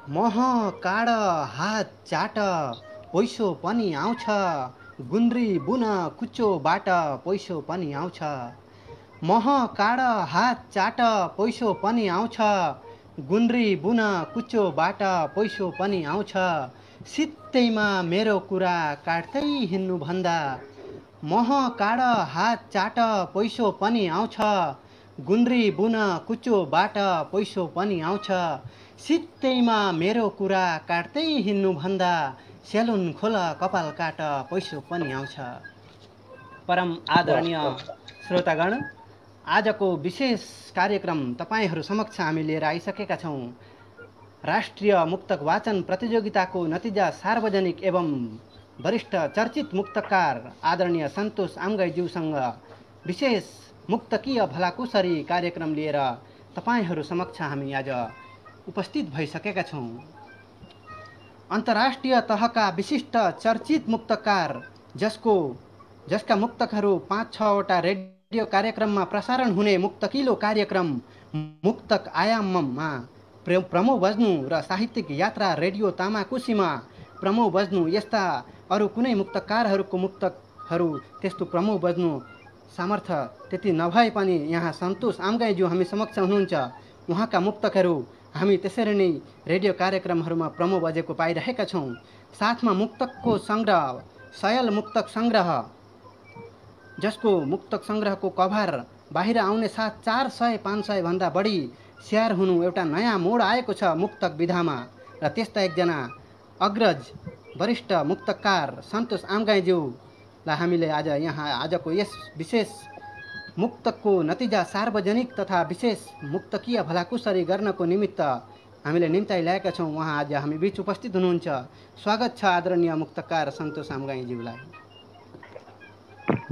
मह काड हात चाट पैसो पनि आउँछ, गुन्द्री बुन कुचोबाट पैसो पनि आउँछ। मह काड हात चाट पैसो पनि आउँछ, गुन्द्री बुन कुचोबाट पैसो पनि आउँछ। सित्तैमा मेरो कुरा काट्दै हिँड्नुभन्दा मह काड हात चाट पैसो पनि आउँछ, गुन्द्री बुन कुचोबाट पैसो पनि आउँछ। सित्तैमा मेरो कुरा काट्दै हिँड्नुभन्दा सेलुन खोल कपाल काट पैसो पनि आउँछ। परम आदरणीय श्रोतागण, आजको विशेष कार्यक्रम तपाईहरू समक्ष हामी लिएर आइसकेका छौँ। राष्ट्रिय मुक्तक वाचन प्रतियोगिताको नतिजा सार्वजनिक एवं वरिष्ठ चर्चित मुक्तकार आदरणीय सन्तोष आमगाईज्यूसँग विशेष मुक्तकीय भलाकुसरी कार्यक्रम लिएर तपाईहरू समक्ष हामी आज उपस्थित भइसकेका छौँ। अन्तर्राष्ट्रिय तहका विशिष्ट चर्चित मुक्तकार जसका मुक्तकहरू 5-6वटा रेडियो कार्यक्रममा प्रसारण हुने मुक्तकिलो कार्यक्रम मुक्तक आयाममा प्रमो बज्नु र साहित्यिक यात्रा रेडियो तामाकोसीमा प्रमो बज्नु, यस्ता अरू कुनै मुक्तकारहरूको मुक्तकहरू त्यस्तो प्रमो बज्नु सामर्थ्य त्यति नभए पनि यहाँ सन्तोष आमगाईज्यू हामी समक्ष हुनुहुन्छ। उहाँका मुक्तकहरू हामी त्यसरी नै रेडियो कार्यक्रमहरूमा प्रमो बजेको पाइरहेका छौँ। साथमा मुक्तकको सङ्ग्रह सयल मुक्तक सङ्ग्रह, जसको मुक्तक सङ्ग्रहको कभर बाहिर आउने साथ 400-500 भन्दा बढी सेयर हुनु एउटा नयाँ मोड आएको छ मुक्तक विधामा। र त्यस्ता एकजना अग्रज वरिष्ठ मुक्तकार सन्तोष आमगाईज्यूलाई हामीले आज यहाँ आजको यस विशेष मुक्तकको नतिजा सार्वजनिक तथा विशेष मुक्तकीय भलाकुसरी गर्नको निमित्त हामीले निम्ताइ ल्याएका छौँ। उहाँ आज हामी बीच उपस्थित हुनुहुन्छ। स्वागत छ आदरणीय मुक्तकार सन्तोष आमगाईज्यूलाई।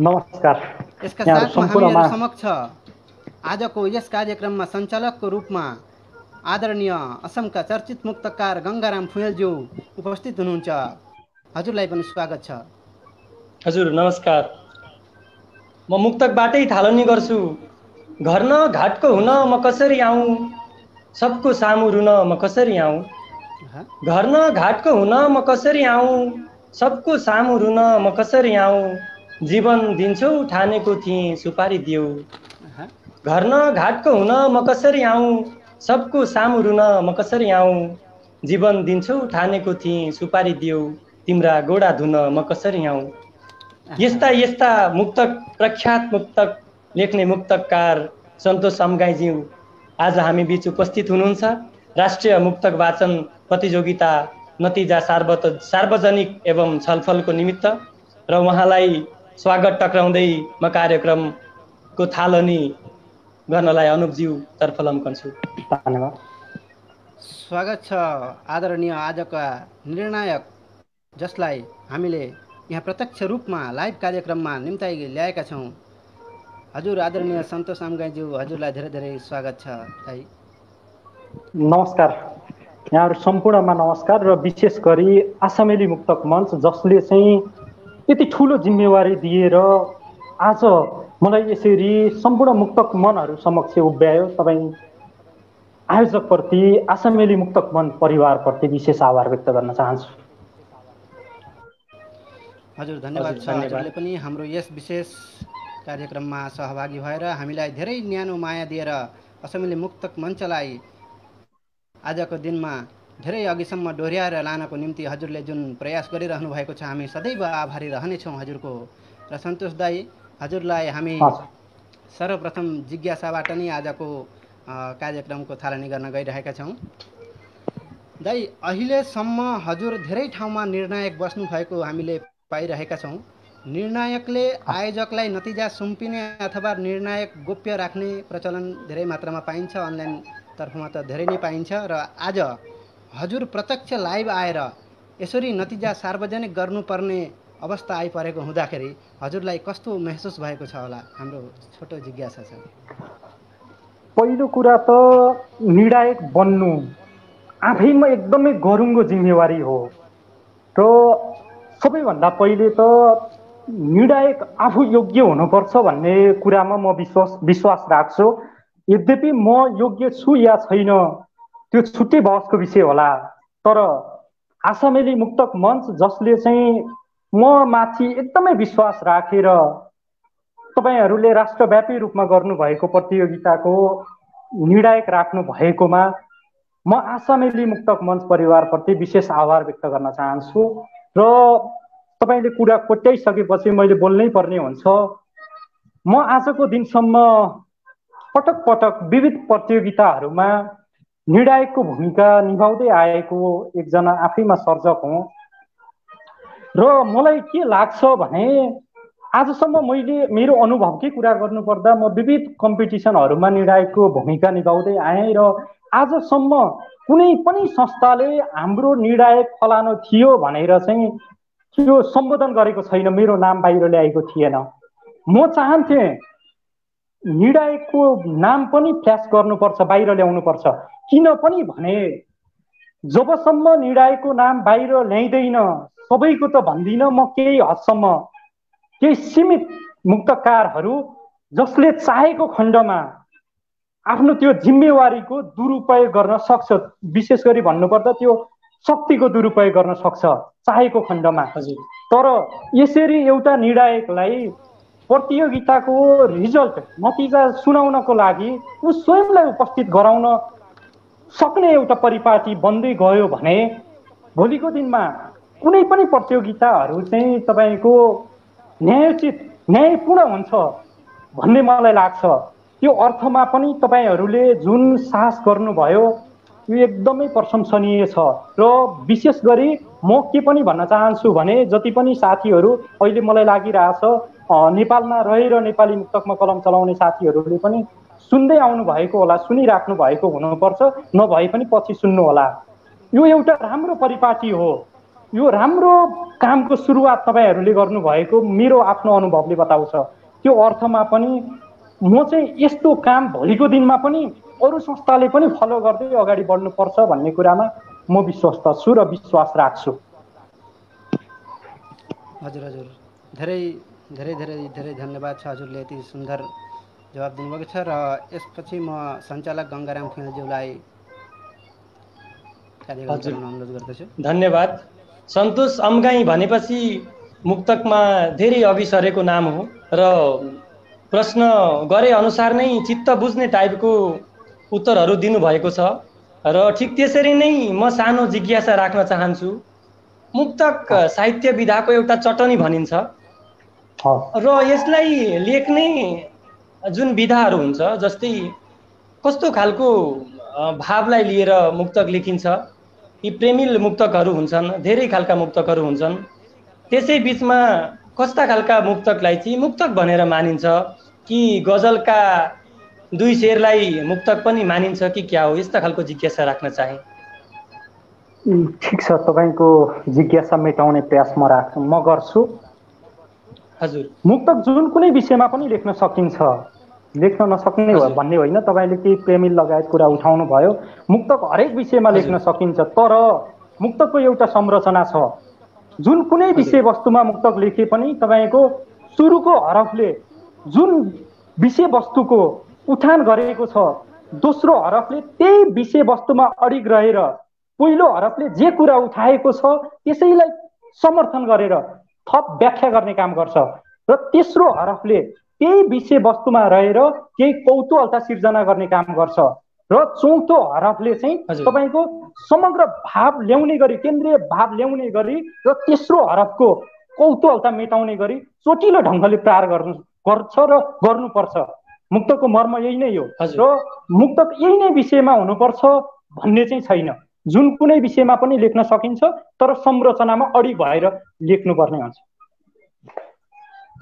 नमस्कार। यसका साथमा हामीहरू समक्ष आजको यस कार्यक्रममा सञ्चालकको रूपमा आदरणीय असमका चर्चित मुक्तकार गङ्गाराम फुँयलज्यू उपस्थित हुनुहुन्छ। हजुरलाई पनि स्वागत छ। हजुर नमस्कार। म मुक्तकबाटै थालनी गर्छु। घर न घाटको हुन म कसरी आऊँ, सबको सामु रुन म कसरी आऊँ। घर न घाटको हुन म कसरी आऊँ, सबको सामु रुन म कसरी आऊँ। जीवन दिन्छौ ठानेको थिएँ सुपारी दिऊ। घर न घाटको हुन म कसरी आऊँ, सबको सामु रुन म कसरी आऊँ। जीवन दिन्छौ ठानेको थिएँ सुपारी दिऊ, तिम्रा गोडा धुन म कसरी आऊँ। यस्ता यस्ता मुक्तक प्रख्यात मुक्तक लेख्ने मुक्तकार सन्तोष आमगाईज्यू आज हामी बीच उपस्थित हुनुहुन्छ। राष्ट्रिय मुक्तक वाचन प्रतियोगिता नतिजा सार्वजनिक एवं छलफलको निमित्त र उहाँलाई स्वागत टक्राउँदै म कार्यक्रमको थालनी गर्नलाई अनुपज्यू तर्फ लम्कन्छु। धन्यवाद। स्वागत छ आदरणीय आजका निर्णायक, जसलाई हामीले यहाँ प्रत्यक्ष रूपमा लाइभ कार्यक्रममा निम्ताइ ल्याएका छौँ। हजुर आदरणीय सन्तोष आमगाईज्यू, हजुरलाई धेरै धेरै स्वागत छ। नमस्कार। यहाँहरू सम्पूर्णमा नमस्कार र विशेष गरी आसामेली मुक्तक मञ्च जसले चाहिँ यति ठुलो जिम्मेवारी दिएर आज मलाई यसरी सम्पूर्ण मुक्तक मनहरू समक्ष उभ्यायो। तपाईँ आयोजकप्रति, आसामेली मुक्तक मन परिवारप्रति विशेष आभार व्यक्त गर्न चाहन्छु। हजुर धन्यवाद छ। हजुरले पनि हाम्रो यस विशेष कार्यक्रममा सहभागी भएर हामीलाई धेरै न्यानो माया दिएर असमेली मुक्तक मञ्चलाई आजको दिनमा धेरै अघिसम्म डोर्याएर लानको निम्ति हजुरले जुन प्रयास गरिरहनु भएको छ, हामी सदैव आभारी रहनेछौँ हजुरको। र सन्तोष दाई, हजुरलाई हामी सर्वप्रथम जिज्ञासाबाट नै आजको कार्यक्रमको थालनी गर्न गइरहेका छौँ। दाई, अहिलेसम्म हजुर धेरै ठाउँमा निर्णायक बस्नु भएको हामीले पाइरहेका छौँ। निर्णायकले आयोजकलाई नतिजा सुम्पिने अथवा निर्णायक गोप्य राख्ने प्रचलन धेरै मात्रामा पाइन्छ, अनलाइन तर्फमा त धेरै नै पाइन्छ। र आज हजुर प्रत्यक्ष लाइभ आएर यसरी नतिजा सार्वजनिक गर्नुपर्ने अवस्था आइपरेको हुँदाखेरि हजुरलाई कस्तो महसुस भएको छ होला? हाम्रो छोटो जिज्ञासा छ। पहिलो कुरा त निर्णायक बन्नु आफैमा एकदमै गरुङ्गो जिम्मेवारी हो र सबैभन्दा पहिले त निर्णायक आफू योग्य हुनुपर्छ भन्ने कुरामा म विश्वास राख्छु। यद्यपि म योग्य छु या छैन त्यो छुट्टै बहसको विषय होला, तर आसामेली मुक्तक मञ्च जसले चाहिँ म माथि एकदमै विश्वास राखेर तपाईहरूले राष्ट्रव्यापी रूपमा गर्नुभएको प्रतियोगिताको निर्णायक राख्नु भएकोमा म आसामेली मुक्तक मञ्च परिवारप्रति विशेष आभार व्यक्त गर्न चाहन्छु। र तपाईँले कुरा कोट्याइसकेपछि मैले बोल्नै पर्ने हुन्छ। म आजको दिनसम्म पटक पटक विविध प्रतियोगिताहरूमा निर्णायकको भूमिका निभाउँदै आएको एकजना आफैमा सर्जक हुँ र मलाई के लाग्छ भने आजसम्म मैले मेरो अनुभवकै कुरा गर्नुपर्दा म विविध कम्पिटिसनहरूमा निर्णायकको भूमिका निभाउँदै आएँ र आजसम्म कुनै पनि संस्थाले हाम्रो निर्णायक फलानु थियो भनेर चाहिँ त्यो सम्बोधन गरेको छैन, मेरो नाम बाहिर ल्याएको थिएन। म चाहन्थेँ निर्णायकको नाम पनि फ्ल्यास गर्नुपर्छ, बाहिर ल्याउनुपर्छ। किन पनि भने जबसम्म निर्णायकको नाम बाहिर ल्याइँदैन, सबैको त भन्दिनँ म, केही हदसम्म केही सीमित मुक्तकारहरू जसले चाहेको खण्डमा आफ्नो त्यो जिम्मेवारीको दुरुपयोग गर्न सक्छ, विशेष गरी भन्नुपर्दा त्यो शक्तिको दुरुपयोग गर्न सक्छ चाहेको खण्डमा। तर यसरी एउटा निर्णायकलाई प्रतियोगिताको रिजल्ट नतिजा सुनाउनको लागि ऊ स्वयंलाई उपस्थित गराउन सक्ने एउटा परिपाटी बन्दै गयो भने भोलिको दिनमा कुनै पनि प्रतियोगिताहरू चाहिँ तपाईँको न्यायोचित न्यायपूर्ण हुन्छ भन्ने मलाई लाग्छ। त्यो अर्थमा पनि तपाईँहरूले जुन साहस गर्नुभयो यो एकदमै प्रशंसनीय छ। र विशेष गरी म के पनि भन्न चाहन्छु भने जति पनि साथीहरू अहिले मलाई लागिरहेछ नेपालमा रहेर नेपाली मुक्तकमा कलम चलाउने साथीहरूले पनि सुन्दै आउनु भएको होला, सुनिराख्नु भएको हुनुपर्छ, नभए पनि पछि सुन्नु होला। यो एउटा राम्रो परिपाटी हो, यो राम्रो कामको सुरुवात तपाईँहरूले गर्नुभएको मेरो आफ्नो अनुभवले बताउँछ। त्यो अर्थमा पनि म चाहिँ यस्तो काम भोलिको दिनमा पनि अरू संस्थाले पनि फलो गर्दै अगाडि बढ्नुपर्छ भन्ने कुरामा म विश्वस्त छु र विश्वास राख्छु। हजुर हजुर, धेरै धेरै धेरै धेरै धन्यवाद छ। हजुरले यति सुन्दर जवाब दिनुभएको छ। र यसपछि म सञ्चालक गङ्गाराम खेलज्यूलाई कार्यक्रम चलाउन अनुरोध गर्दछु। धन्यवाद। सन्तोष अम्गाई भनेपछि मुक्तकमा धेरै अघि सरेको नाम हो र प्रश्न गरे अनुसार नै चित्त बुझ्ने टाइपको उत्तरहरू दिनुभएको छ। र ठिक त्यसरी नै म सानो जिज्ञासा राख्न चाहन्छु। मुक्तक साहित्य विधाको एउटा चटनी भनिन्छ र यसलाई लेख्ने जुन विधाहरू हुन्छ, जस्तै कस्तो खालको भावलाई लिएर मुक्तक लेखिन्छ, यी प्रेमिल मुक्तकहरू हुन्छन्, धेरै खालका मुक्तकहरू हुन्छन्, त्यसै बिचमा कस्ता खालका मुक्तकलाई चाहिँ मुक्तक भनेर मानिन्छ कि गजलका दुई शेरलाई मुक्तक पनि मानिन्छ कि क्या हो, यस्ता खालको जिज्ञासा राख्न चाहे। ठिक छ, तपाईँको जिज्ञासा मेटाउने प्रयास म गर्छु। हजुर, मुक्तक जुन कुनै विषयमा पनि लेख्न सकिन्छ, लेख्न नसक्ने भन्ने होइन। तपाईँले केही प्रेमिल लगायत कुरा उठाउनु भयो। मुक्तक हरेक विषयमा लेख्न सकिन्छ, तर मुक्तकको एउटा संरचना छ। जुन कुनै विषयवस्तुमा मुक्तक लेखे पनि तपाईँको सुरुको हरफले जुन विषयवस्तुको उठान गरेको छ, दोस्रो हरफले त्यही विषयवस्तुमा अडिग रहेर पहिलो हरफले जे कुरा उठाएको छ त्यसैलाई समर्थन गरेर थप व्याख्या गर्ने काम गर्छ र तेस्रो हरफले त्यही विषयवस्तुमा रहेर केही कौतूहलता सिर्जना गर्ने काम गर्छ र चौथो हरफले चाहिँ तपाईँको समग्र भाव ल्याउने गरी, केन्द्रीय भाव ल्याउने गरी र तेस्रो हरफको कौतूहलता मेटाउने गरी चोटिलो ढङ्गले प्रहार गर्छ र गर्नुपर्छ। मुक्तकको मर्म यही नै हो र मुक्तक यही नै विषयमा हुनुपर्छ भन्ने चाहिँ छैन। जुन कुनै विषयमा पनि लेख्न सकिन्छ, तर संरचनामा अडिग भएर लेख्नुपर्ने हुन्छ।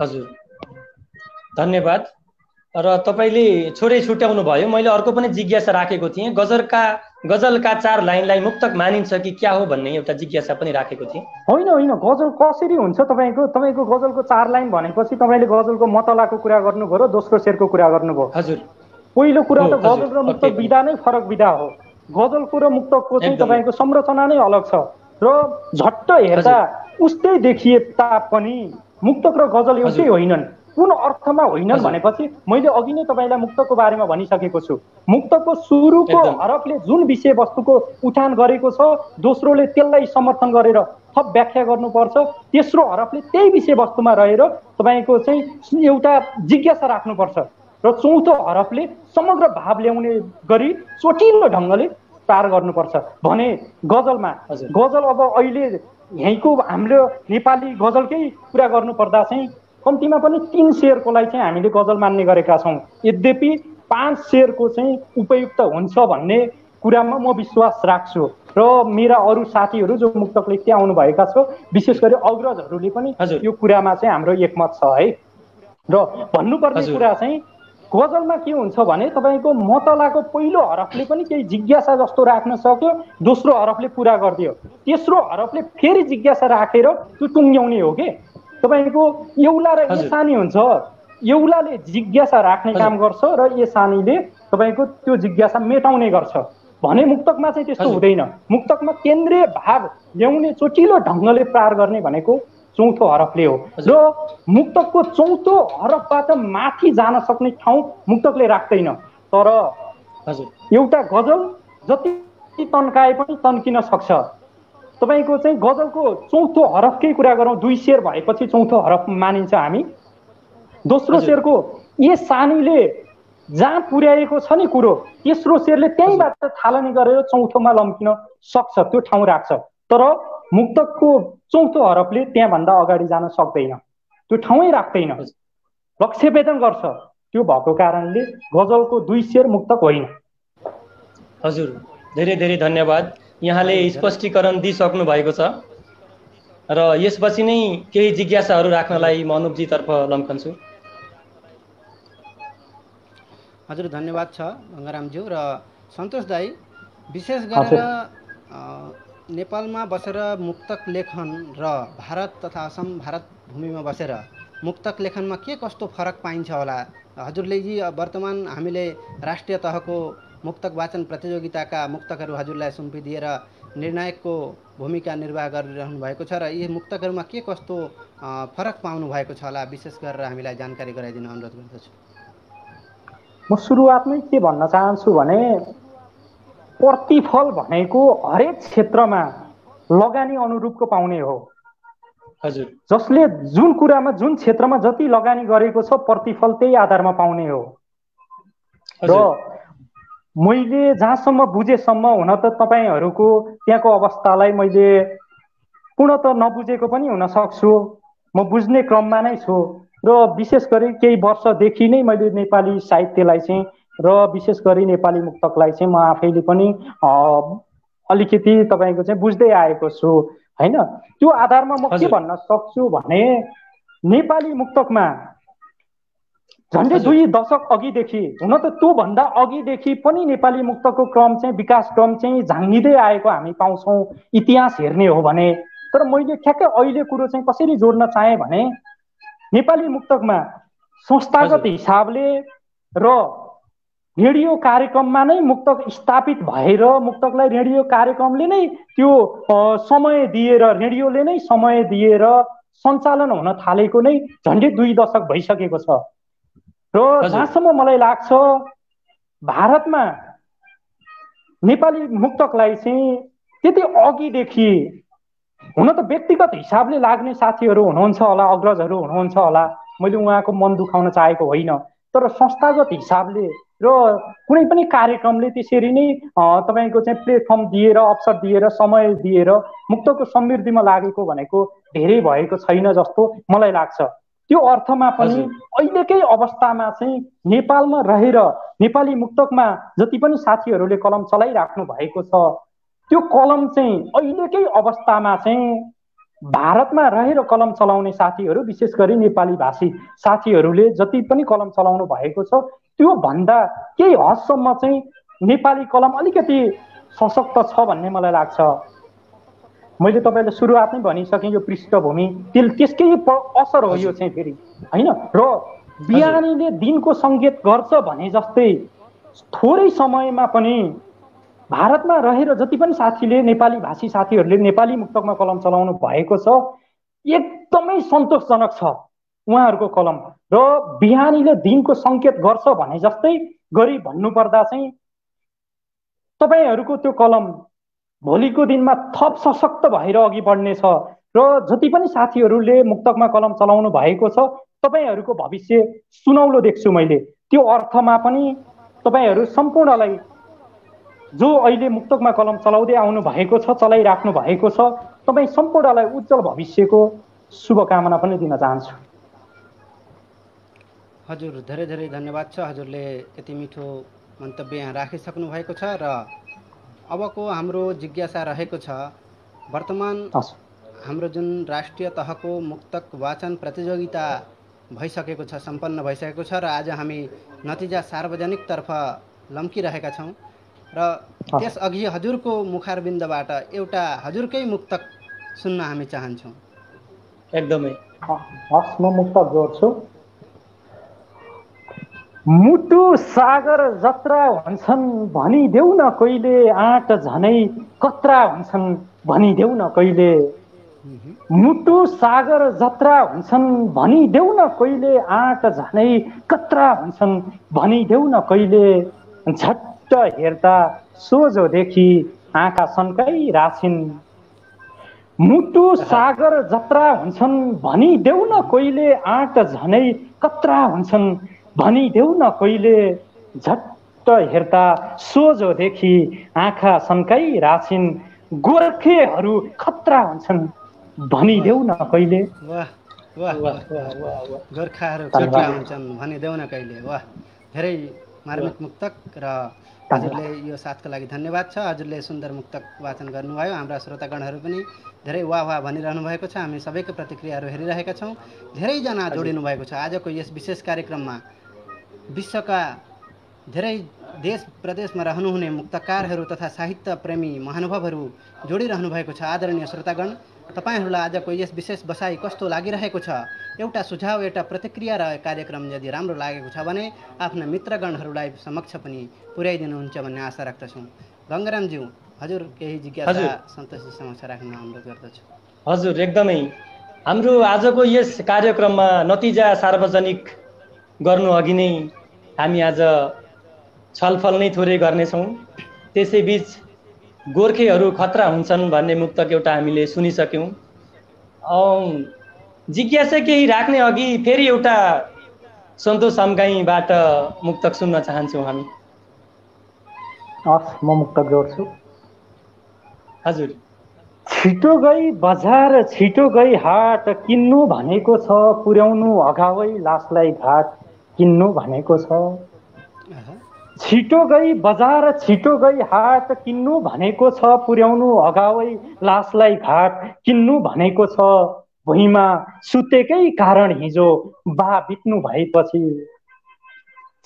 हजुर, धन्यवाद। र तपाईँले छोडै छुट्याउनु भयो। मैले अर्को पनि जिज्ञासा राखेको थिएँ, गजलका 4 लाइनलाई मुक्तक मानिन्छ कि क्या हो भन्ने एउटा जिज्ञासा पनि राखेको थिएँ। होइन होइन, गजल कसरी हुन्छ? तपाईँको गजलको 4 लाइन भनेपछि तपाईँले गजलको मतलाको कुरा गर्नुभयो र दोस्रो शेरको कुरा गर्नुभयो। हजुर, पहिलो कुरा त गजल र मुक्तक विधा नै फरक विधा हो। गजलको र मुक्तकको चाहिँ तपाईँको संरचना नै अलग छ र झट्ट हेर्दा उस्तै देखिए तापनि मुक्तक र गजल एउटै होइनन्। कुन अर्थमा होइनन् भनेपछि मैले अघि नै तपाईँलाई मुक्तकको बारेमा भनिसकेको छु। मुक्तकको सुरुको हरफले जुन विषयवस्तुको उठान गरेको छ दोस्रोले त्यसलाई समर्थन गरेर थप व्याख्या गर्नुपर्छ, तेस्रो हरफले त्यही विषयवस्तुमा रहेर तपाईँको चाहिँ एउटा जिज्ञासा राख्नुपर्छ र चौथो हरफले समग्र भाव ल्याउने गरी चोटिलो ढङ्गले पार गर्नुपर्छ। भने गजलमा गजल अब अहिले यहीँको हाम्रो नेपाली गजलकै कुरा गर्नुपर्दा चाहिँ कम्तीमा पनि 3 शेरकोलाई चाहिँ हामीले गजल मान्ने गरेका छौँ। यद्यपि 5 शेरको चाहिँ उपयुक्त हुन्छ भन्ने कुरामा म विश्वास राख्छु र मेरा अरू साथीहरू जो मुक्तक लेख्दै आउनुभएका छ विशेष गरी अग्रजहरूले पनि यो कुरामा चाहिँ हाम्रो एकमत छ है। र भन्नुपर्ने कुरा चाहिँ गजलमा के हुन्छ भने तपाईँको मतलाको पहिलो हरफले पनि केही जिज्ञासा जस्तो राख्न सक्यो, दोस्रो हरफले पुरा गरिदियो, तेस्रो हरफले फेरि जिज्ञासा राखेर त्यो टुङ्ग्याउने हो कि तपाईँको एउला र एसानी हुन्छ। एउलाले जिज्ञासा राख्ने काम गर्छ र एसानीले तपाईँको त्यो जिज्ञासा मेटाउने गर्छ। भने मुक्तकमा चाहिँ त्यस्तो हुँदैन। मुक्तकमा केन्द्रीय भाव ल्याउने चोटिलो ढङ्गले पार गर्ने भनेको चौथो हरफले हो र मुक्तकको चौथो हरफबाट माथि जान सक्ने ठाउँ मुक्तकले राख्दैन। तर एउटा गजल जति तन्काए पनि तन्किन सक्छ। तपाईँको चाहिँ गजलको चौथो हरफकै कुरा गरौँ, 2 शेर भएपछि चौथो हरफ मानिन्छ हामी। दोस्रो शेरको ए सानीले जहाँ पुर्याएको छ नि कुरो तेस्रो शेरले त्यहीँबाट थालनी गरेर चौथोमा लम्किन सक्छ, त्यो ठाउँ राख्छ। तर मुक्तकको चौथो हरफले त्यहाँभन्दा अगाडि जान सक्दैन, त्यो ठाउँै राख्दैन, लक्ष्यभेदन गर्छ। त्यो भएको कारणले गजलको 2 शेर मुक्तक होइन। हजुर धेरै धेरै धन्यवाद। यहाँले स्पष्टीकरण दिइसक्नु भएको छ र यसपछि नै केही जिज्ञासाहरू राख्नलाई म अनुपजीतर्फ लम्कन्छु। हजुर धन्यवाद छ गङ्गारामज्यू र सन्तोष दाई। विशेष गरेर नेपालमा बसेर मुक्तक लेखन र भारत तथा असम भारत भूमिमा बसेर मुक्तक लेखनमा के कस्तो फरक पाइन्छ होला? हजुरले यी वर्तमान हामीले राष्ट्रिय तहको मुक्तक वाचन प्रतियोगिताका मुक्तकहरू हजुरलाई सुम्पिदिएर निर्णायकको भूमिका निर्वाह गरिरहनु भएको छ र यी मुक्तकहरूमा के कस्तो फरक पाउनु भएको छ होला विशेष गरेर हामीलाई जानकारी गराइदिन अनुरोध गर्दछु। म सुरुवातमै के भन्न चाहन्छु भने प्रतिफल भनेको हरेक क्षेत्रमा लगानी अनुरूपको पाउने हो। हजुर, जसले जुन कुरामा जुन क्षेत्रमा जति लगानी गरेको छ प्रतिफल त्यही आधारमा पाउने हो। र मैले जहाँसम्म बुझेसम्म, हुन त तपाईँहरूको त्यहाँको अवस्थालाई मैले पूर्णतः नबुझेको पनि हुन सक्छु, म बुझ्ने क्रममा नै छु र विशेष गरी केही वर्षदेखि नै मैले नेपाली साहित्यलाई चाहिँ र विशेष गरी नेपाली मुक्तकलाई चाहिँ म आफैले पनि अलिकति तपाईँको चाहिँ बुझ्दै आएको छु हैन। त्यो आधारमा म के भन्न सक्छु भने नेपाली मुक्तकमा झन्डै 2 दशक अघिदेखि, हुन त त्योभन्दा अघिदेखि पनि नेपाली मुक्तकको क्रम चाहिँ विकास क्रम चाहिँ झाङ्गिँदै आएको हामी पाउँछौँ इतिहास हेर्ने हो भने। तर मैले ठ्याक्कै अहिले कुरो चाहिँ कसरी जोड्न चाहेँ भने नेपाली मुक्तकमा संस्थागत हिसाबले र रेडियो कार्यक्रममा नै मुक्तक स्थापित भएर मुक्तकलाई रेडियो कार्यक्रमले नै त्यो समय दिएर, रेडियोले नै समय दिएर सञ्चालन हुन थालेको नै झन्डै 2 दशक भइसकेको छ। र जहाँसम्म मलाई लाग्छ भारतमा नेपाली मुक्तकलाई चाहिँ त्यति अघिदेखि, हुन त व्यक्तिगत हिसाबले लाग्ने साथीहरू हुनुहुन्छ होला, अग्रजहरू हुनुहुन्छ होला, मैले उहाँको मन दुखाउन चाहेको होइन, तर संस्थागत हिसाबले र कुनै पनि कार्यक्रमले त्यसरी नै तपाईँको चाहिँ प्लेटफर्म दिएर, अवसर दिएर, समय दिएर मुक्तको समृद्धिमा लागेको भनेको धेरै भएको छैन जस्तो मलाई लाग्छ। त्यो अर्थमा पनि अहिलेकै अवस्थामा चाहिँ नेपालमा रहेर नेपाली मुक्तकमा जति पनि साथीहरूले कलम चलाइराख्नु भएको छ त्यो कलम चाहिँ अहिलेकै अवस्थामा चाहिँ भारतमा रहेर कलम चलाउने साथीहरू, विशेष गरी नेपाली भाषी साथीहरूले जति पनि कलम चलाउनु भएको छ त्यो भन्दा केही हदसम्म चाहिँ नेपाली कलम अलिकति सशक्त छ भन्ने मलाई लाग्छ। मैले तपाईँले सुरुवातमै भनिसकेँ यो पृष्ठभूमि त्यसकै असर हो यो चाहिँ फेरि हैन। र बिहानीले दिनको सङ्गीत गर्छ भने जस्तै थोरै समयमा पनि भारतमा रहेर जति पनि साथीले, नेपाली भाषी साथीहरूले नेपाली मुक्तकमा कलम चलाउनु भएको छ एकदमै सन्तोषजनक छ उहाँहरूको कलम। र र बिहानीले दिनको सङ्केत गर्छ भने जस्तै गरी भन्नुपर्दा चाहिँ तपाईँहरूको त्यो कलम भोलिको दिनमा थप सशक्त भएर अघि बढ्नेछ र जति पनि साथीहरूले मुक्तकमा कलम चलाउनु भएको छ तपाईँहरूको भविष्य सुनौलो देख्छु मैले। त्यो अर्थमा पनि तपाईँहरू सम्पूर्णलाई जो अहिले मुक्तकमा कलम चलाउँदै आउनु भएको छ, चलाइराख्नु भएको छ, तपाईँ सम्पूर्णलाई उज्जवल भविष्यको शुभकामना पनि दिन चाहन्छु। हजुर धेरै धेरै धन्यवाद छ। हजुरले यति मिठो मन्तव्य यहाँ राखिसक्नु भएको छ र अबको हाम्रो जिज्ञासा रहेको छ, वर्तमान हाम्रो जुन राष्ट्रिय तहको मुक्तक वाचन प्रतियोगिता भइसकेको छ, सम्पन्न भइसकेको छ र आज हामी नतिजा सार्वजनिकतर्फ लम्किरहेका छौँ र त्यसअघि हजुरको मुखारबिन्दबाट एउटा हजुरकै मुक्तक सुन्न हामी चाहन्छौँ। एकदमै हस्, म मुक्तक जोड्छु। मुटु सागर जत्रा हुन्छन् भनिदेऊ न कहिले, आँट झनै कत्रा हुन्छन् भनिदेऊ न कहिले। मुटु सागर जत्रा हुन्छन् भनिदेऊ न कहिले, आँट झनै कत्रा हुन्छन् भनिदेऊ न कहिले। झट्ट हेर्दा सोझोदेखि आँखा सन्काइराछिन्। मुटु सागर जत्रा हुन्छन् भनिदेऊ न कहिले, आँट झनै कत्रा हुन्छन् भनिदेऊ न कहिले। झट्ट हेर्दा सोझोदेखि आँखा सन्काइराछिन्। गोर्खेहरू खतरा हुन्छन् भनिदेऊ न कहिले। वाह वाह वाह, गोर्खाहरू खतरा हुन्छन् भनिदेऊ न कहिले। वाह, धेरै मार्मिक मुक्तक र हजुरले यो साथको लागि धन्यवाद छ। हजुरले सुन्दर मुक्तक वाचन गर्नुभयो। हाम्रा श्रोतागणहरू पनि धेरै वाह वाह भनिरहनु भएको छ। हामी सबैको प्रतिक्रियाहरू हेरिरहेका छौँ। धेरैजना जोडिनु भएको छ। आजको यस विशेष कार्यक्रममा विश्वका धेरै देश प्रदेशमा रहनुहुने मुक्तकारहरू तथा साहित्य प्रेमी महानुभावहरू जोडिरहनु भएको छ। आदरणीय श्रोतागण, तपाईँहरूलाई आजको यस विशेष बसाइ कस्तो लागिरहेको छ? एउटा सुझाव, एउटा प्रतिक्रिया र कार्यक्रम यदि राम्रो लागेको छ भने आफ्ना मित्रगणहरूलाई समक्ष पनि पुर्याइदिनुहुन्छ भन्ने आशा राख्दछौँ। गङ्गारामज्यू, हजुर केही जिज्ञासा सन्तोषजी समक्ष राख्न अनुरोध गर्दछु। हजुर, एकदमै हाम्रो आजको यस कार्यक्रममा नतिजा सार्वजनिक गर्नु अघि नै हामी आज छलफल नै थोरै गर्नेछौँ। त्यसैबीच गोर्खेहरू खतरा हुन्छन् भन्ने मुक्तक एउटा हामीले सुनिसक्यौँ। जिज्ञासा केही राख्ने अघि फेरि एउटा सन्तोष सामगाईबाट मुक्तक सुन्न चाहन्छौँ हामी। हस्, म मुक्तक जोड्छु। हजुर। छिटो गई बजार छिटो गई हाट, किन्नु भनेको छ पुर्याउनु अगावै लासलाई घाट, किन्नु भनेको छ। छिटो गई बजार छिटो गई हाट, किन्नु भनेको छ पुर्याउनु अगावै लासलाई घाट, किन्नु भनेको छ। भुइँमा सुतेकै कारण हिजो बा बित्नु भएपछि।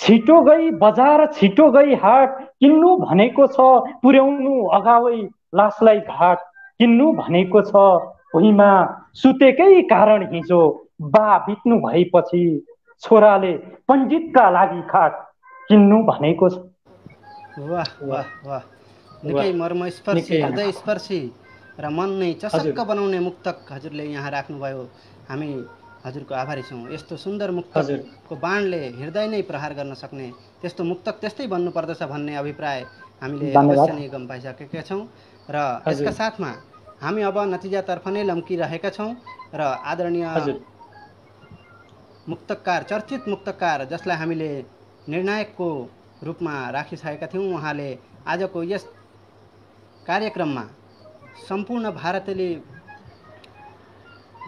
छिटो गई बजार छिटो गई हाट, किन्नु भनेको छ पुर्याउनु अगावै लासलाई घाट, किन्नु भनेको छ। भुइँमा सुतेकै कारण हिजो बा बित्नु भएपछि। छोराले पण्डितका लागि खाट, किन्नु भनेको छ। वाह वाह वाह, निकै मर्मस्पर्शी, हृदयस्पर्शी र मन नै चसक्क बनाउने मुक्तक हजुरले यहाँ राख्नुभयो। हामी हजुरको आभारी छौँ। यस्तो सुन्दर मुक्तकको बाणले हृदय नै प्रहार गर्न सक्ने त्यस्तो मुक्तक त्यस्तै बन्नुपर्दछ भन्ने अभिप्राय हामीले अवश्य नै गम पाइसकेका छौँ। र यसका साथमा हामी अब नतिजातर्फ नै लम्किरहेका छौँ र आदरणीय मुक्तकार, चर्चित मुक्तकार जसलाई हामीले निर्णायकको रूपमा राखिसकेका थियौँ, उहाँले आजको यस कार्यक्रममा सम्पूर्ण भारतीय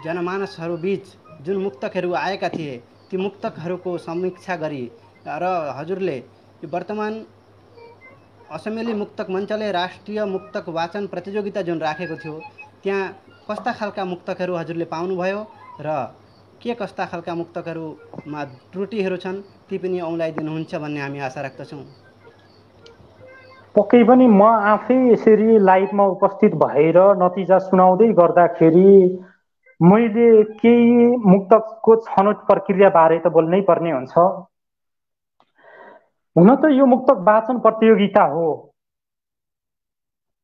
जनमानसहरूबीच जुन मुक्तकहरू आएका थिए ती मुक्तकहरूको समीक्षा गरी र हजुरले यो वर्तमान असमेली मुक्तक मञ्चले राष्ट्रिय मुक्तक वाचन प्रतियोगिता जुन राखेको थियो त्यहाँ कस्ता खालका मुक्तकहरू हजुरले पाउनुभयो र के कस्ता खालका मुक्तकहरूमा त्रुटिहरू छन् ती पनि औँल्याइदिनुहुन्छ भन्ने हामी आशा राख्दछौँ। पक्कै पनि म आफै यसरी लाइभमा उपस्थित भएर नतिजा सुनाउँदै गर्दाखेरि मैले केही मुक्तकको छनौट प्रक्रियाबारे त बोल्नै पर्ने हुन्छ। हुन त यो मुक्तक वाचन प्रतियोगिता हो।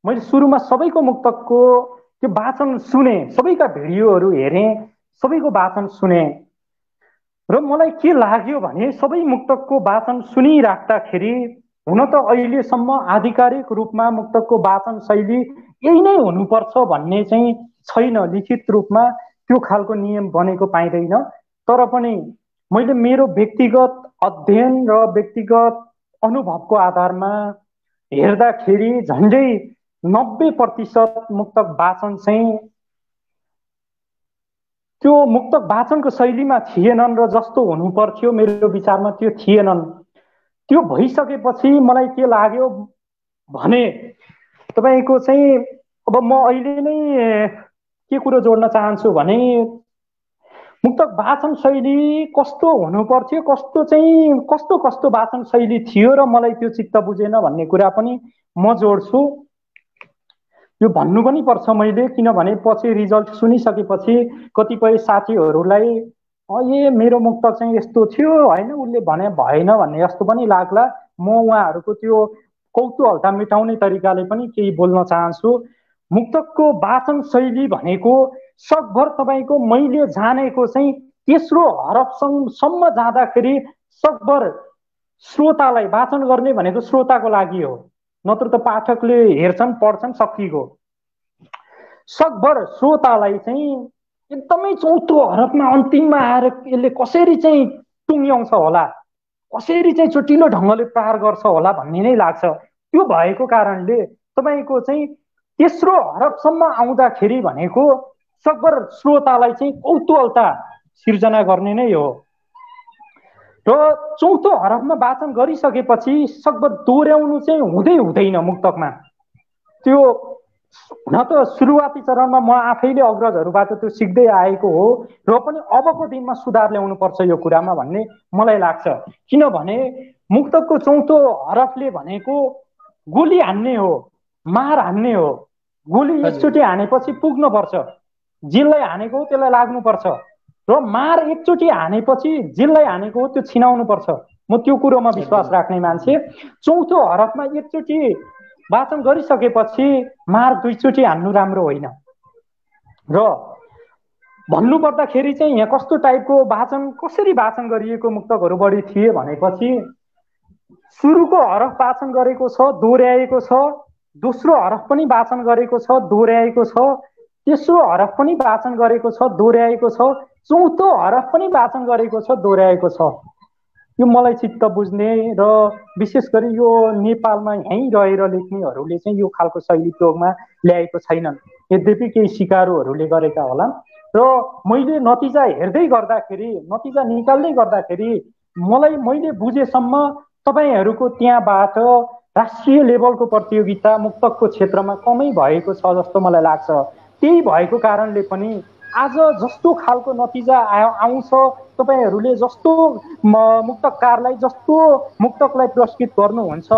मैले सुरुमा सबैको मुक्तकको त्यो वाचन सुने, सबैका भिडियोहरू हेरेँ, सबैको वाचन सुने। र मलाई के लाग्यो भने सबै मुक्तकको वाचन सुनिराख्दाखेरि हुन त अहिलेसम्म आधिकारिक रूपमा मुक्तकको वाचन शैली यही नै हुनुपर्छ भन्ने चाहिँ छैन, लिखित रूपमा त्यो खालको नियम बनेको पाइँदैन। तर पनि मैले मेरो व्यक्तिगत अध्ययन र व्यक्तिगत अनुभवको आधारमा हेर्दाखेरि झन्डै 90% मुक्तक वाचन चाहिँ त्यो मुक्तक वाचनको शैलीमा थिएनन् र जस्तो हुनु पर्थ्यो मेरो विचारमा त्यो थिएनन्। त्यो भइसकेपछि मलाई के लाग्यो भने तपाईँको चाहिँ अब म अहिले नै के कुरो जोड्न चाहन्छु भने मुक्तक वाचन शैली कस्तो हुनु पर्थ्यो, कस्तो कस्तो वाचन शैली थियो र मलाई त्यो चित्त बुझेन भन्ने कुरा पनि म जोड्छु। यो भन्नु पनि पर्छ मैले, किनभने पछि रिजल्ट सुनिसकेपछि कतिपय साथीहरूलाई ए मेरो मुक्तक चाहिँ यस्तो थियो होइन, उसले भने भएन भन्ने जस्तो पनि लाग्ला। म उहाँहरूको त्यो कौतूहलता मेटाउने तरिकाले पनि केही बोल्न चाहन्छु। मुक्तकको वाचन शैली भनेको सकभर तपाईँको मैले जानेको चाहिँ तेस्रो हरफसम्म जाँदाखेरि सकभर श्रोतालाई वाचन गर्ने भनेको श्रोताको लागि हो, नत्र त पाठकले हेर्छन् पढ्छन् सकिएको। सकभर श्रोतालाई चाहिँ एकदमै चौथो हरफमा अन्तिममा आएर यसले कसरी चाहिँ टुङ्ग्याउँछ होला, कसरी चाहिँ चोटिलो ढङ्गले पार गर्छ होला भन्ने नै लाग्छ। त्यो भएको कारणले तपाईँको चाहिँ तेस्रो हरफसम्म आउँदाखेरि भनेको सकभर श्रोतालाई चाहिँ कौतूहलता सिर्जना गर्ने नै हो। र चौथो हरफमा वाचन गरिसकेपछि सकभर दोहोऱ्याउनु चाहिँ हुँदैन मुक्तकमा। त्यो हुन त सुरुवाती चरणमा म आफैले अग्रजहरूबाट त्यो सिक्दै आएको हो र पनि अबको दिनमा सुधार ल्याउनु पर्छ यो कुरामा भन्ने मलाई लाग्छ। किनभने मुक्तकको चौथो हरफले भनेको गोली हान्ने हो, मार हान्ने हो। गोली एकचोटि हानेपछि पुग्नुपर्छ, जिनलाई हानेको हो त्यसलाई लाग्नुपर्छ, र मार एकचोटि हानेपछि जिनलाई हानेको हो त्यो छिनाउनुपर्छ। म त्यो कुरोमा विश्वास राख्ने मान्छे। चौथो हरफमा एकचोटि वाचन गरिसकेपछि मार दुईचोटि हान्नु राम्रो होइन। र भन्नुपर्दाखेरि चाहिँ यहाँ कस्तो टाइपको वाचन, कसरी वाचन गरिएको मुक्तकहरू बढी थिए भनेपछि सुरुको हरफ वाचन गरेको छ, दोहोऱ्याएको छ, दोस्रो हरफ पनि वाचन गरेको छ, दोहोऱ्याएको छ, तेस्रो हरफ पनि वाचन गरेको छ, दोहोऱ्याएको छ, चौथो हरफ पनि वाचन गरेको छ, दोहोऱ्याएको छ। यो मलाई चित्त बुझ्ने र विशेष गरी यो नेपालमा यहीँ रहेर लेख्नेहरूले चाहिँ यो खालको शैली प्रयोगमा ल्याएको छैनन्, यद्यपि केही सिकारुहरूले गरेका होला। र मैले नतिजा हेर्दै गर्दाखेरि, नतिजा निकाल्दै गर्दाखेरि मैले बुझेसम्म तपाईँहरूको त्यहाँबाट राष्ट्रिय लेभलको प्रतियोगिता मुक्तकको क्षेत्रमा कमै भएको छ जस्तो मलाई लाग्छ। त्यही भएको कारणले पनि आज जस्तो खालको नतिजा आउँछ, तपाईँहरूले जस्तो मुक्तकारलाई जस्तो मुक्तकलाई पुरस्कृत गर्नुहुन्छ,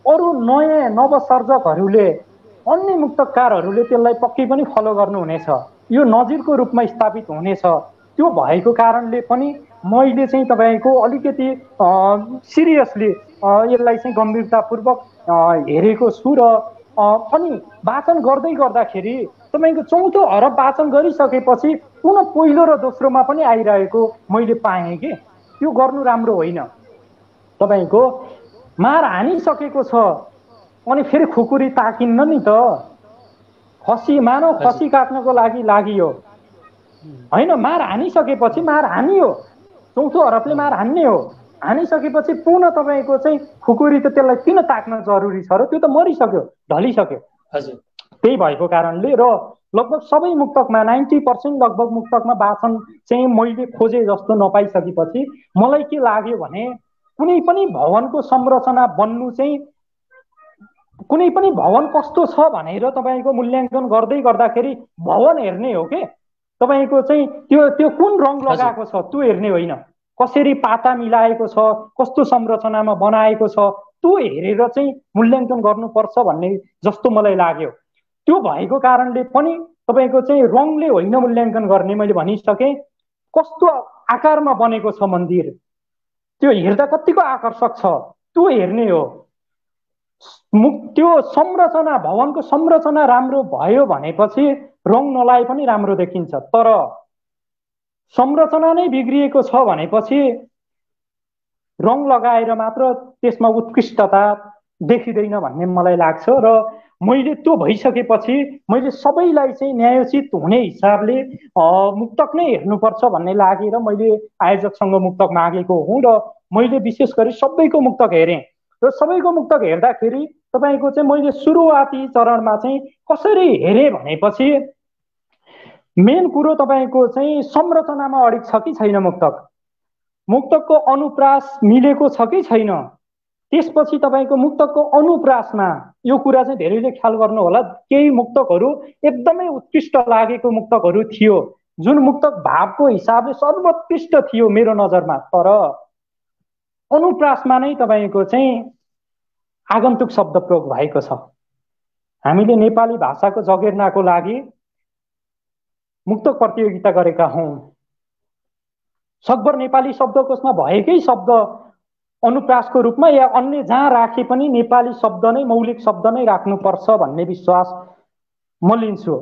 अरू नयाँ नवसर्जकहरूले, अन्य मुक्तकारहरूले त्यसलाई पक्कै पनि फलो गर्नुहुनेछ, यो नजिरको रूपमा स्थापित हुनेछ। त्यो भएको कारणले पनि मैले चाहिँ तपाईँको अलिकति सिरियसली यसलाई चाहिँ गम्भीरतापूर्वक हेरेको छु। र अनि वाचन गर्दै गर्दाखेरि तपाईँको चौथो हरफ वाचन गरिसकेपछि पुनः पहिलो र दोस्रोमा पनि आइरहेको मैले पाएँ कि त्यो गर्नु राम्रो होइन। तपाईँको मार हानिसकेको छ अनि फेरि खुकुरी ताकिन्न नि त। खसी मानव खसी काट्नको लागि लागियो होइन, मार हानिसकेपछि मार हानियो, चौथो हरफले मार हान्ने हो, हानिसकेपछि पुनः तपाईँको चाहिँ खुकुरी त त्यसलाई किन ताक्न जरुरी छ र, त्यो त मरिसक्यो, ढलिसक्यो। हजुर, त्यही भएको कारणले र लगभग सबै मुक्तकमा 90% लगभग मुक्तकमा वाचन चाहिँ मैले खोजे जस्तो नपाइसकेपछि मलाई के लाग्यो भने कुनै पनि भवनको संरचना बन्नु चाहिँ कुनै पनि भवन कस्तो छ भनेर तपाईँको मूल्याङ्कन गर्दै गर्दाखेरि भवन हेर्ने हो के, तपाईँको चाहिँ त्यो कुन रङ लगाएको छ त्यो हेर्ने होइन, कसरी पाता मिलाएको छ, कस्तो संरचनामा बनाएको छ त्यो हेरेर चाहिँ मूल्याङ्कन गर्नुपर्छ भन्ने जस्तो मलाई लाग्यो। त्यो भएको कारणले पनि तपाईँको चाहिँ रङले होइन मूल्याङ्कन गर्ने, मैले भनिसकेँ। कस्तो आकारमा बनेको छ मन्दिर, त्यो हेर्दा कतिको आकर्षक छ त्यो हेर्ने हो। त्यो संरचना, भवनको संरचना राम्रो भयो भनेपछि रङ नलाए पनि राम्रो देखिन्छ। तर संरचना नै बिग्रिएको छ भनेपछि रङ लगाएर मात्र त्यसमा उत्कृष्टता देखिँदैन भन्ने मलाई लाग्छ। र मैले त्यो भइसकेपछि मैले सबैलाई चाहिँ न्यायोचित हुने हिसाबले मुक्तक नै हेर्नुपर्छ भन्ने लागेर मैले आयोजकसँग मुक्तक मागेको हुँ र मैले विशेष गरी सबैको मुक्तक हेरेँ। र सबैको मुक्तक हेर्दाखेरि तपाईँको चाहिँ मैले सुरुवाती चरणमा चाहिँ कसरी हेरेँ भनेपछि मेन कुरो तपाईँको चाहिँ संरचनामा अडिक छ कि छैन, मुक्तकको अनुप्रास मिलेको छ कि छैन। त्यसपछि तपाईँको मुक्तकको अनुप्रासमा यो कुरा चाहिँ धेरैले ख्याल गर्नु होला, केही मुक्तकहरू एकदमै उत्कृष्ट लागेको मुक्तकहरू थियो, जुन मुक्तक भावको हिसाबले सर्वोत्कृष्ट थियो मेरो नजरमा, तर अनुप्रासमा नै तपाईँको चाहिँ आगन्तुक शब्द प्रयोग भएको छ। हामीले नेपाली भाषाको जगेर्नाको लागि मुक्तक प्रतियोगिता गरेका हौँ। सकभर नेपाली शब्दकोशमा भएकै शब्द अनुप्रासको रूपमा या अन्य जहाँ राखे पनि नेपाली शब्द नै, मौलिक शब्द नै राख्नुपर्छ भन्ने विश्वास म लिन्छु।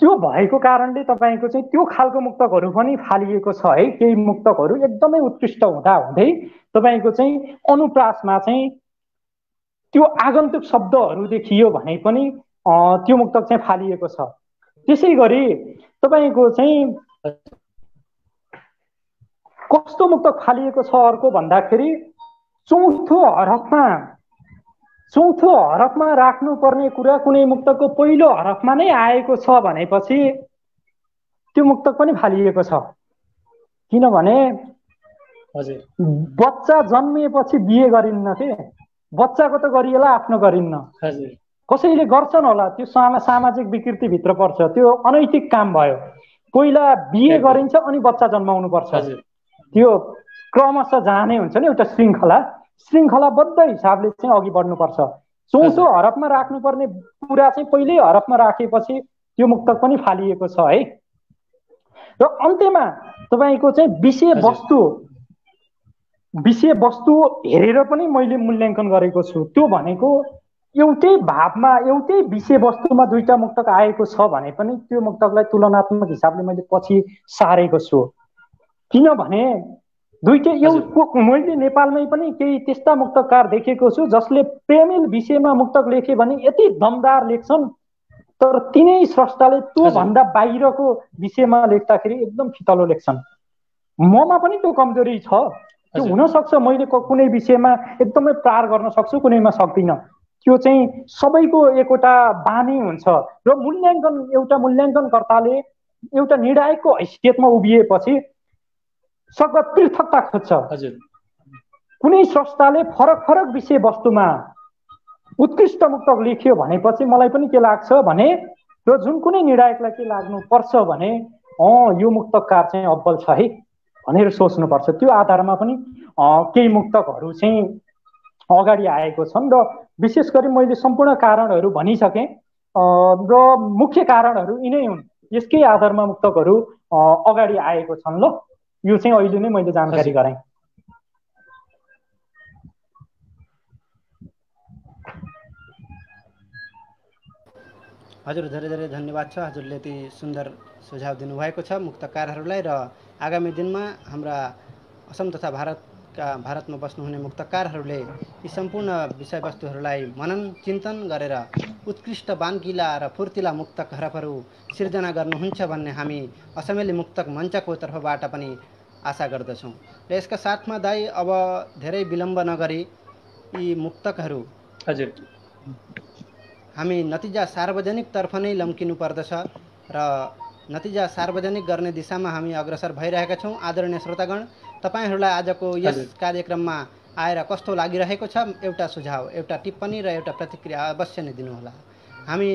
त्यो भएको कारणले तपाईँको चाहिँ त्यो खालको मुक्तकहरू पनि फालिएको छ है। केही मुक्तकहरू एकदमै उत्कृष्ट हुँदा हुँदै तपाईँको चाहिँ अनुप्रासमा चाहिँ त्यो आगन्तुक शब्दहरू देखियो भने पनि त्यो मुक्तक चाहिँ फालिएको छ। त्यसै गरी तपाईँको चाहिँ कस्तो मुक्तक फालिएको छ अर्को भन्दाखेरि चौथो हरफमा राख्नुपर्ने कुरा कुनै मुक्तकको पहिलो हरफमा नै आएको छ भनेपछि त्यो मुक्तक पनि फालिएको छ। किनभने बच्चा जन्मिएपछि बिहे गरिन्न के, बच्चाको त गरिएला, आफ्नो गरिन्न। कसैले गर्छन् होला, त्यो सामाजिक विकृतिभित्र पर्छ, त्यो अनैतिक काम भयो। पहिला बिहे गरिन्छ अनि बच्चा जन्माउनु पर्छ, त्यो क्रमशः जाने हुन्छ नि एउटा श्रृङ्खलाबद्ध हिसाबले चाहिँ अघि बढ्नुपर्छ। चौथो हरफमा राख्नुपर्ने कुरा चाहिँ पहिल्यै हरफमा राखेपछि त्यो मुक्तक पनि फालिएको छ है। र अन्त्यमा तपाईँको चाहिँ विषयवस्तु हेरेर पनि मैले मूल्याङ्कन गरेको छु। त्यो भनेको एउटै भावमा एउटै विषयवस्तुमा दुईटा मुक्तक आएको छ भने पनि त्यो मुक्तकलाई तुलनात्मक हिसाबले मैले पछि सारेको छु। किनभने दुईटै मैले नेपालमै पनि केही त्यस्ता मुक्तकार देखेको छु जसले प्रेमिल विषयमा मुक्तक लेखे भने यति दमदार लेख्छन्, तर तिनै स्रष्टाले त्योभन्दा बाहिरको विषयमा लेख्दाखेरि एकदम फितलो लेख्छन्। ममा पनि त्यो कमजोरी छ। त्यो हुनसक्छ मैले कुनै विषयमा एकदमै प्रार गर्न सक्छु, कुनैमा सक्दिनँ। त्यो चाहिँ सबैको एकवटा बानी हुन्छ। र एउटा मूल्याङ्कनकर्ताले एउटा निर्णायकको हैसियतमा उभिएपछि सकभर पृथकता खोज्छ। कुनै स्रष्टाले फरक विषयवस्तुमा उत्कृष्ट मुक्तक लेख्यो भनेपछि मलाई पनि के लाग्छ भने, र जुन कुनै निर्णायकलाई के लाग्नु पर्छ भने यो मुक्तकार चाहिँ अब्बल छ है भनेर सोच्नुपर्छ। त्यो आधारमा पनि केही मुक्तकहरू चाहिँ अगाडि आएको छन्। र विशेष गरी मैले सम्पूर्ण कारणहरू भनिसकेँ र मुख्य कारणहरू यिनै हुन्। यसकै आधारमा मुक्तकहरू अगाडि आएको छन्। ल, यो चाहिँ अहिले नै मैले जानकारी गराएँ। हजुर, धेरै धेरै धन्यवाद छ। हजुरले यति सुन्दर सुझाव दिनुभएको छ मुक्तकारहरूलाई। र आगामी दिनमा हाम्रा असम तथा भारतमा बस्नुहुने मुक्तकारहरूले यी सम्पूर्ण विषयवस्तुहरूलाई मनन चिन्तन गरेर उत्कृष्ट बानकिला र फुर्तिला मुक्तक हरफहरू सिर्जना गर्नुहुन्छ भन्ने हामी असमेली मुक्तक मञ्चको तर्फबाट पनि आशा गर्दछौँ। र यसका साथमा दाइ, अब धेरै विलम्ब नगरी यी मुक्तकहरू हामी नतिजा सार्वजनिकतर्फ नै लम्किनु पर्दछ र नतिजा सार्वजनिक गर्ने दिशामा हामी अग्रसर भइरहेका छौँ। आदरणीय श्रोतागण, तपाईँहरूलाई आजको यस कार्यक्रममा आएर कस्तो लागिरहेको छ, एउटा सुझाव, एउटा टिप्पणी र एउटा प्रतिक्रिया अवश्य नै दिनुहोला। हामी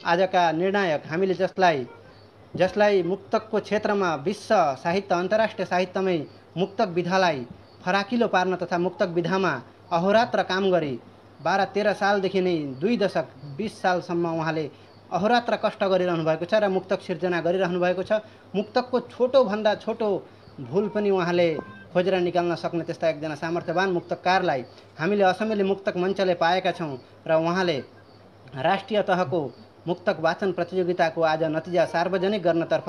आजका निर्णायक, हामीले जसलाई मुक्तकको क्षेत्रमा विश्व साहित्य, अन्तर्राष्ट्रिय साहित्यमै मुक्तक विधालाई फराकिलो पार्न तथा मुक्तक विधामा अहोरात्र काम गरी 12-13 सालदेखि नै 2 दशक 20 सालसम्म उहाँले अहोरात्र कष्ट गरिरहनु भएको छ र मुक्तक सिर्जना गरिरहनु भएको छ। मुक्तकको छोटोभन्दा छोटो भुल पनि उहाँले खोजेर निकाल्न सक्ने त्यस्ता एकजना सामर्थ्यवान मुक्तकारलाई हामीले असमेली मुक्तक मञ्चले पाएका छौँ। र उहाँले राष्ट्रिय तहको मुक्तक वाचन प्रतियोगिताको आज नतिजा सार्वजनिक गर्नतर्फ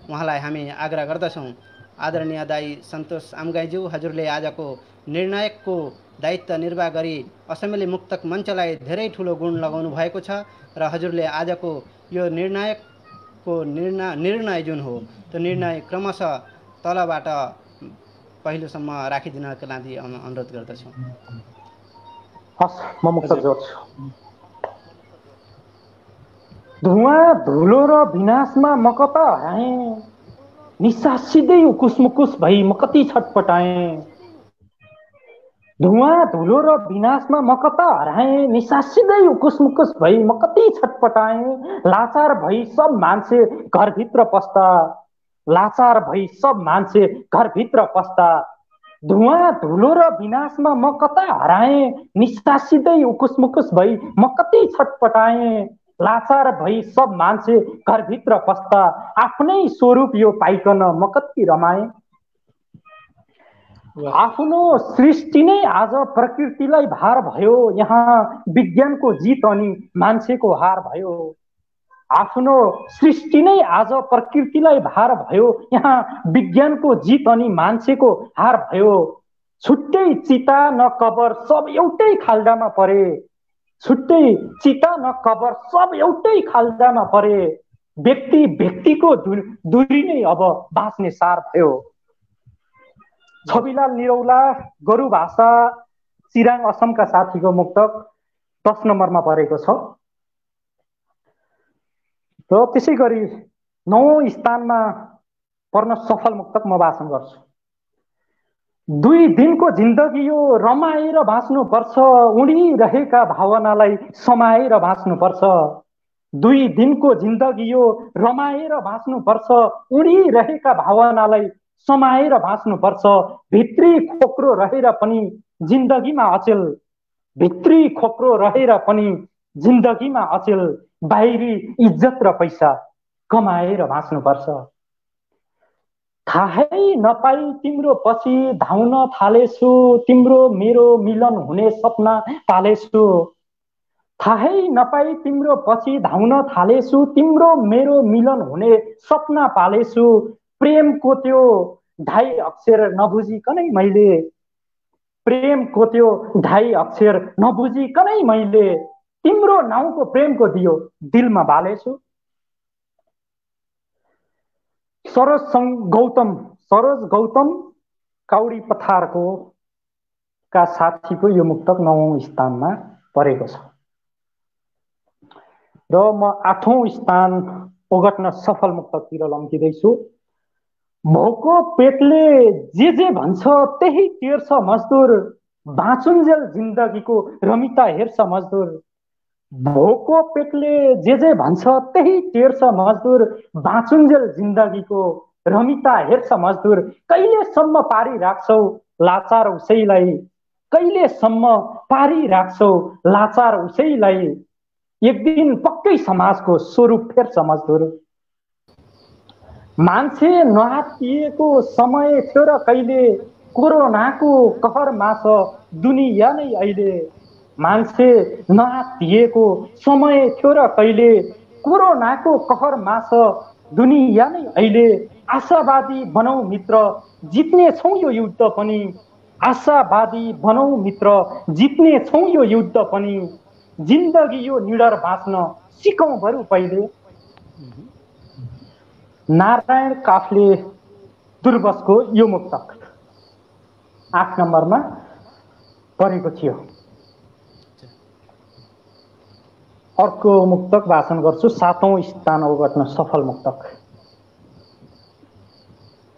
उहाँलाई हामी आग्रह गर्दछौँ। आदरणीय दाई सन्तोष आमगाईज्यू, हजुरले आजको निर्णायकको दायित्व निर्वाह गरी असेम्बली मुक्तक मञ्चलाई धेरै ठुलो गुण लगाउनु भएको छ र हजुरले आजको यो निर्णायकको निर्णय जुन हो त्यो निर्णय क्रमशः तलबाट पहिलोसम्म राखिदिनका लागि अनुरोध गर्दछु। हस्, म मुक्तक जोड्छु। धुवाँ धुलो र विनाशमा म कता हराएँ, निसासिँदै उकुस मुकुस भई म कति छटपटाएँ। धुवाँ धुलो र विनाशमा म कता हराएँ, निसासिँदै उकुस मुकुस भई म कति छटपटाएँ। लाचार भई सब मान्छे घरभित्र पस्दा, लाचार भई सब मान्छे घरभित्र पस्दा। धुवाँ धुलो र विनाशमा म कता हराएँ, निसासिँदै उकुस मुकुस भई म कति छटपटाएँ। लाचार भई सब मान्छे घरभित्र पस्दा, आफ्नै स्वरूप यो पाइकन म कति रमाएँ। आफ्नो सृष्टि नै आज प्रकृतिलाई भार भयो, यहाँ विज्ञानको जित अनि मान्छेको हार भयो। आफ्नो सृष्टि नै आज प्रकृतिलाई भार भयो, यहाँ विज्ञानको जित अनि मान्छेको हार भयो। छुट्टै चिता न कबर सब एउटै खाल्डामा परे, छुट्टै चिता न कबर सब एउटै खाल्डामा परे। व्यक्ति व्यक्तिको दूरी नै अब बाँच्ने सार भयो। छविलाल निरौला, गरु भाषा, चिराङ असमका साथीको मुक्तक 10 नम्बरमा परेको छ। र त्यसै गरी 9औं स्थानमा पर्न सफल मुक्तक म वाचन गर्छु। 2 दिनको जिन्दगी यो रमाएर बाँच्नुपर्छ, उडिरहेका भावनालाई समाएर बाँच्नुपर्छ। 2 दिनको जिन्दगी यो रमाएर बाँच्नुपर्छ, उडिरहेका भावनालाई समाएर बाँच्नुपर्छ। भित्री खोक्रो रहेर पनि जिन्दगीमा अचेल, भित्री खोक्रो रहेर पनि जिन्दगीमा अचेल। बाहिरी इज्जत र पैसा कमाएर बाँच्नुपर्छ। थाहै नपाई तिम्रो पछि धाउन थालेछु, तिम्रो मेरो मिलन हुने सपना पालेछु। थाहै नपाई तिम्रो पछि धाउन थालेछु, तिम्रो मेरो मिलन हुने सपना पालेछु। प्रेमको त्यो ढाई अक्षर नबुझिकनै मैले, प्रेमको त्यो ढाई अक्षर नबुझिकनै मैले तिम्रो नाउँको प्रेमको दियो दिलमा बालेछु। सरोज गौतम काउडी पथारको का साथीको यो मुक्तक 9औं स्थानमा परेको छ। र म 8औं स्थान ओगट्न सफल मुक्तकतिर लम्किँदैछु। भोको पेटले जे भन्छ त्यही टेर्छ मजदुर, बाँचुन्जेल जिन्दगीको रमिता हेर्छ मजदुर। भोको पेटले जे भन्छ त्यही टेर्छ मजदुर, बाँचुन्जेल जिन्दगीको रमिता हेर्छ मजदुर। कहिलेसम्म पारी राख्छौ लाचार उसैलाई, कहिलेसम्म पारी राख्छौ लाचार उसैलाई। एक दिन पक्कै समाजको स्वरूप फेर्छ मजदुर। मान्छे नहातिएको समय थियो र कहिले, कोरोनाको कहरमा छ दुनिया नै अहिले। मान्छे नहातिएको समय थियो र कहिले, कोरोनाको कहरमा छ दुनिया नै अहिले। आशावादी बनाऊ मित्र, जित्ने छौं यो युद्ध पनि, आशावादी बनाऊ मित्र, जित्ने छौं यो युद्ध पनि। जिन्दगी यो निडर बाँच्न सिकौं बरु पहिले। नारायण काफ्ले दुर्बसको यो मुक्तक 8 नम्बरमा परेको थियो। अर्को मुक्तक वाचन गर्छु, 7औं स्थान ओगट्न सफल मुक्तक।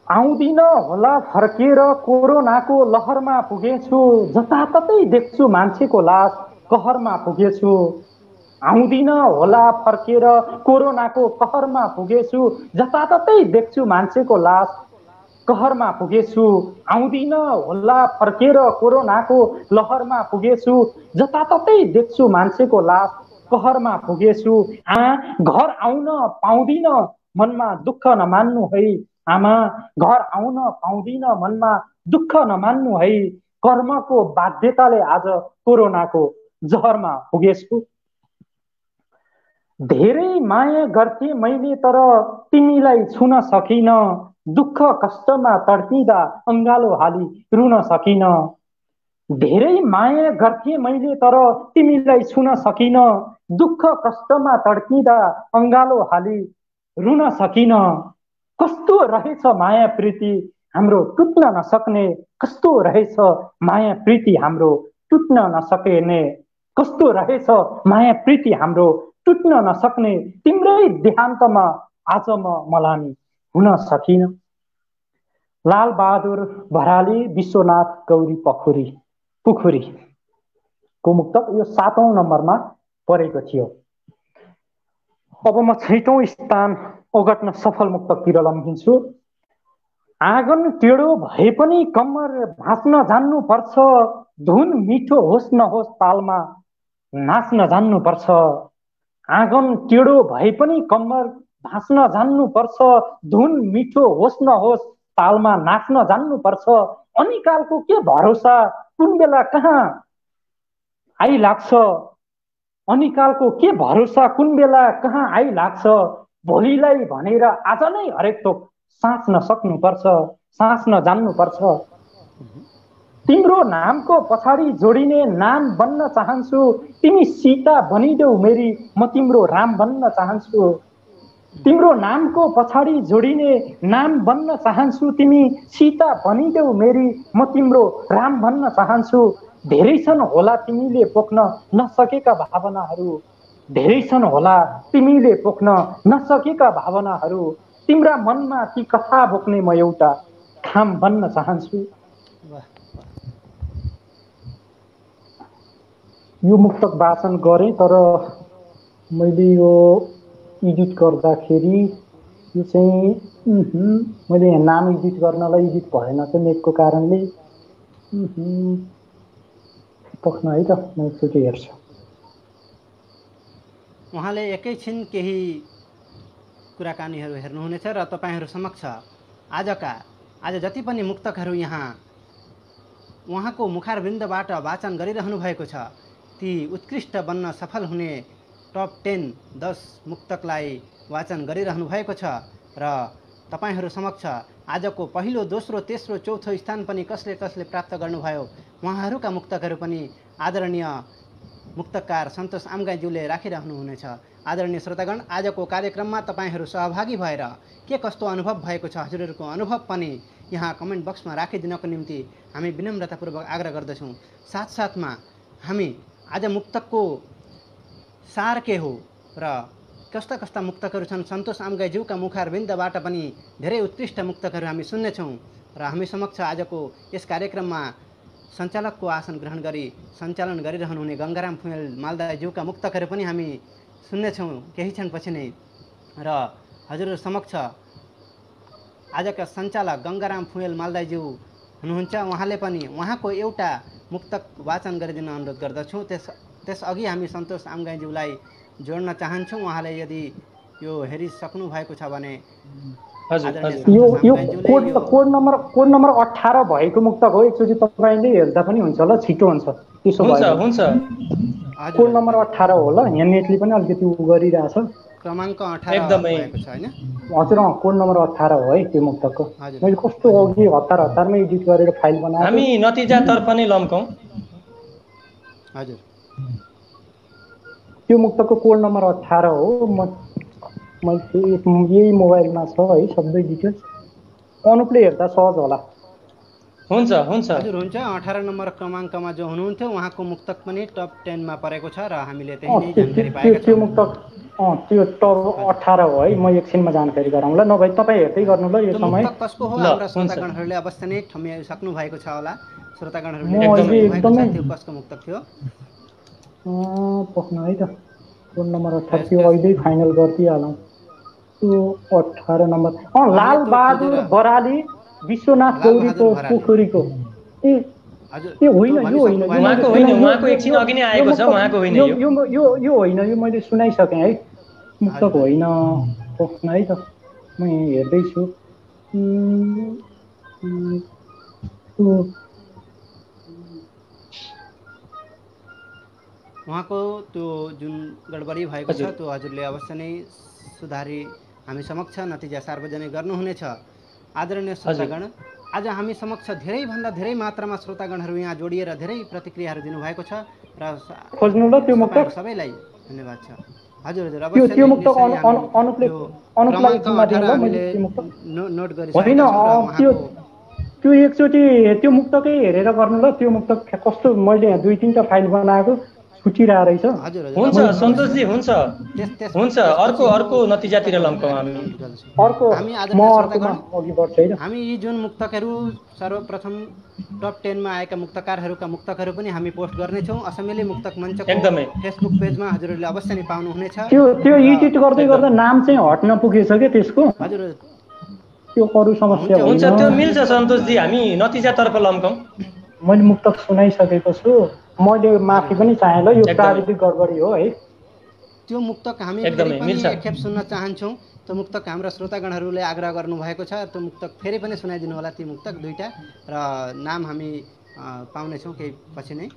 आउँदिन होला फर्केर कोरोनाको लहरमा पुगेछु, जताततै देख्छु मान्छेको लास कहरमा पुगेछु। आउँदिन होला फर्केर कोरोनाको कहरमा पुगेछु, जताततै देख्छु मान्छेको लास कहरमा पुगेछु। आउँदिन होला फर्केर कोरोनाको लहरमा पुगेछु, जताततै देख्छु मान्छेको लास कहरमा पुगेछु। घर आउन पाउँदिन मनमा दुःख नमान्नु है, आमा घर आउन पाउँदिन मनमा दुःख नमान्नु है। कर्मको बाध्यताले आज कोरोनाको जहरमा पुगेछु। धेरै माया गर्थे मैले तर तिमीलाई छुन सकिन, दुःख कष्टमा तड्पिँदा अङ्गालो हाली रुन सकिन। धेरै माया गर्थे मैले तर तिमीलाई छुन सकिन, दुःख कष्टमा तड्पिँदा अङ्गालो हाली रुन सकिन। कस्तो रहेछ माया प्रीति हाम्रो टुट्न नसक्ने, कस्तो रहेछ माया प्रीति हाम्रो टुट्न नसक्ने, कस्तो रहेछ माया प्रीति हाम्रो टुट्न नसक्ने। तिम्रै देहान्तमा आज म मलामी हुन सकिन। लालबहादुर भराली, विश्वनाथ गौरी पोखरीको मुक्तक यो 7औं नम्बरमा परेको थियो। अब म 6औं स्थान ओगट्न सफल मुक्तकतिर लम्किन्छु। आँगन टेढो भए पनि कम्मर भाँच्न जान्नुपर्छ, धुन मिठो होस् नहोस् तालमा नाच्न जान्नुपर्छ। आँगन टेढो भए पनि कम्मर भाँच्न जान्नुपर्छ, धुन मिठो होस् नहोस् तालमा नाच्न जान्नुपर्छ। अनिकालको के भरोसा कुन बेला कहाँ आइलाग्छ, अनिकालको के भरोसा कुन बेला कहाँ आइलाग्छ। भोलिलाई भनेर आज नै हरेक थोक साँच्न सक्नुपर्छ, साँच्न जान्नुपर्छ। तिम्रो नामको पछाडि जोडिने नाम बन्न चाहन्छु, तिमी सीता बनिदेऊ मेरी म तिम्रो राम बन्न चाहन्छु। तिम्रो नामको पछाडि जोडिने नाम बन्न चाहन्छु, तिमी सीता बनिदेऊ मेरी म तिम्रो राम बन्न चाहन्छु। धेरै छन् होला तिमीले पोख्न नसकेका भावनाहरू, धेरै छन् होला तिमीले पोख्न नसकेका भावनाहरू। तिम्रा मनमा ती कथा बोक्ने म एउटा खाम बन्न चाहन्छु। यो मुक्तक वाचन गरेँ, तर मैले यो एडिट गर्दाखेरि यो चाहिँ मैले यहाँ नाम एडिट गर्नलाई एडिट भएन चाहिँ नेटको कारणले। पक्न है त, म एकचोटि हेर्छु। उहाँले एकैछिन केही कुराकानीहरू हेर्नुहुनेछ र तपाईँहरू समक्ष आज जति पनि मुक्तकहरू यहाँ उहाँको मुखारविन्दबाट वाचन गरिरहनु भएको छ, ती उत्कृष्ट बन्न सफल हुने टप 10 मुक्तकलाई वाचन गरिरहनु भएको छ र तपाईहरू समक्ष आजको पहिलो, दोस्रो, तेस्रो, चौथो स्थान पनि कसले कसले प्राप्त गर्नुभयो उहाँहरूका मुक्तकहरू पनि आदरणीय मुक्तकार सन्तोष आमगाईज्यूले राखिरहनुहुनेछ। आदरणीय श्रोतागण, आजको कार्यक्रममा तपाईहरू सहभागी भएर के कस्तो अनुभव भएको छ, हजुरहरूको अनुभव पनि यहाँ कमेन्ट बक्समा राखिदिनको निम्ति हामी विनम्रतापूर्वक आग्रह गर्दछौँ। साथसाथमा हामी आज मुक्तकको सार के हो र कस्ता कस्ता मुक्तकहरू छन्, सन्तोष आमगाईज्यूका मुखारविन्दबाट पनि धेरै उत्कृष्ट मुक्तकहरू हामी सुन्नेछौँ र हामी समक्ष आजको यस कार्यक्रममा सञ्चालकको आसन ग्रहण गरी सञ्चालन गरिरहनुहुने गङ्गाराम फुमेल मालदाज्यूका मुक्तकहरू पनि हामी सुन्नेछौँ केही क्षणपछि नै। र हजुरहरू समक्ष आजका सञ्चालक गङ्गाराम फुमेल मालदाज्यू हुनुहुन्छ, उहाँले पनि उहाँको एउटा मुक्तक वाचन गरिदिन अनुरोध गर्दछौँ। त्यसअघि हामी सन्तोष आमगाईज्यूलाई जोड्न चाहन्छौँ। उहाँले यदि यो हेरिसक्नु भएको छ भने कोड नम्बर 18 भएको मुक्तक हो। एकचोटि तपाईँले हेर्दा पनि हुन्छ होला, छिटो हुन्छ त्यसो भए। कोड नम्बर 18 हो ल, यहाँ नेटले पनि अलिकति गरिरहेछ। क्रमाङ्क 18 भएको छ हैन? हजुर, कोड नम्बर 18 हो है त्यो मुक्तकको। मैले कस्तो अघि हतारमै एडिट गरेर फाइल बनाएँ। हामी नतिजातर्फ नै लम्कौँ। हजुर, त्यो मुक्तकको कोड नम्बर 18 हो। यही मोबाइलमा छ है सबै डिटेल्स। अनुपले हेर्दा सहज होला। हुन्छ हजुर, हुन्छ। 18 नम्बर क्रमाङ्कमा जो हुनुहुन्थ्यो उहाँको मुक्तक पनि टप 10 मा परेको छ र हामीले त्यही नै जानकारी पाएका छौँ। त्यो मुक्तक त्यो टप 18 हो है। म एकछिनमा जानकारी गराउँला, नभए तपाईँ हेर्दै गर्नु ल। यो समय मुक्तक कसको हो हाम्रा श्रोतागणहरूले अवश्य नै ठम्याइसक्नु भएको छ होला। श्रोतागणहरूले त्यो कसको मुक्तक थियो पक्न है त। कोड नम्बर 18 त्यो अहिले फाइनल गरिदिइहालौँ। त्यो 18 नम्बर लालबहादुर बराली, विश्वनाथ गौरी पोखरीको। यो होइन, यो होइन, उहाँको एकछिन अघि नै आएको छ, उहाँको होइन यो होइन, यो मैले सुनाइसकेँ है। मुक्तक होइन पक्न है त। म हेर्दैछु। उहाँको त्यो जुन गडबडी भएको छ त्यो हजुरले अवश्य नै सुधारी हामी समक्ष नतिजा सार्वजनिक गर्नुहुनेछ। आदरणीय श्रोतागण, आज हामी समक्ष धेरैभन्दा धेरै मात्रामा श्रोतागणहरू यहाँ जोडिएर धेरै प्रतिक्रियाहरू दिनुभएको छ र खोज्नु ल त्यो मुक्तक सबैलाई धन्यवाद छ। हजुर हजुर त्यो मुक्तक अनुपले नोट गरिसकेका छौँ। त्यो एकचोटि त्यो मुक्तकै हेरेर गर्नु ल। त्यो मुक्तक कस्तो मैले 2-3टा फाइल बनाएको छुटिरहेको रहेछ। हुन्छ सन्तोषजी, हुन्छ हुन्छ, अर्को नतिजातिर लम्काउँ हामी। हामी यी जुन मुक्तकहरू सर्वप्रथम टप 10 मा आएका मुक्तकारहरूका मुक्तकहरू पनि हामी पोस्ट गर्नेछौँ असमेली मुक्तक मञ्चको एकदमै फेसबुक पेजमा। हजुरहरूले अवश्य नै पाउनुहुनेछ। त्यो एडिट गर्दै गर्दा नाम चाहिँ हट्न पुगेछ के त्यसको? हजुर त्यो अरू समस्या हुन्छ, त्यो मिल्छ सन्तोषजी, हामी नतिजातर्फ लम्काउँ। मैले मुक्तक सुनाइसकेको छु, मैले माफी पनि चाहे ल, यो प्राविधिक गडबडी हो है। त्यो मुक्तक हामी एक खेप सुन्न चाहन्छौँ। त्यो मुक्तक हाम्रा श्रोतागणहरूले आग्रह गर्नुभएको छ। त्यो मुक्तक फेरि पनि सुनाइदिनु होला। ती मुक्तक 2टा र नाम हामी पाउनेछौँ केही पछि नै।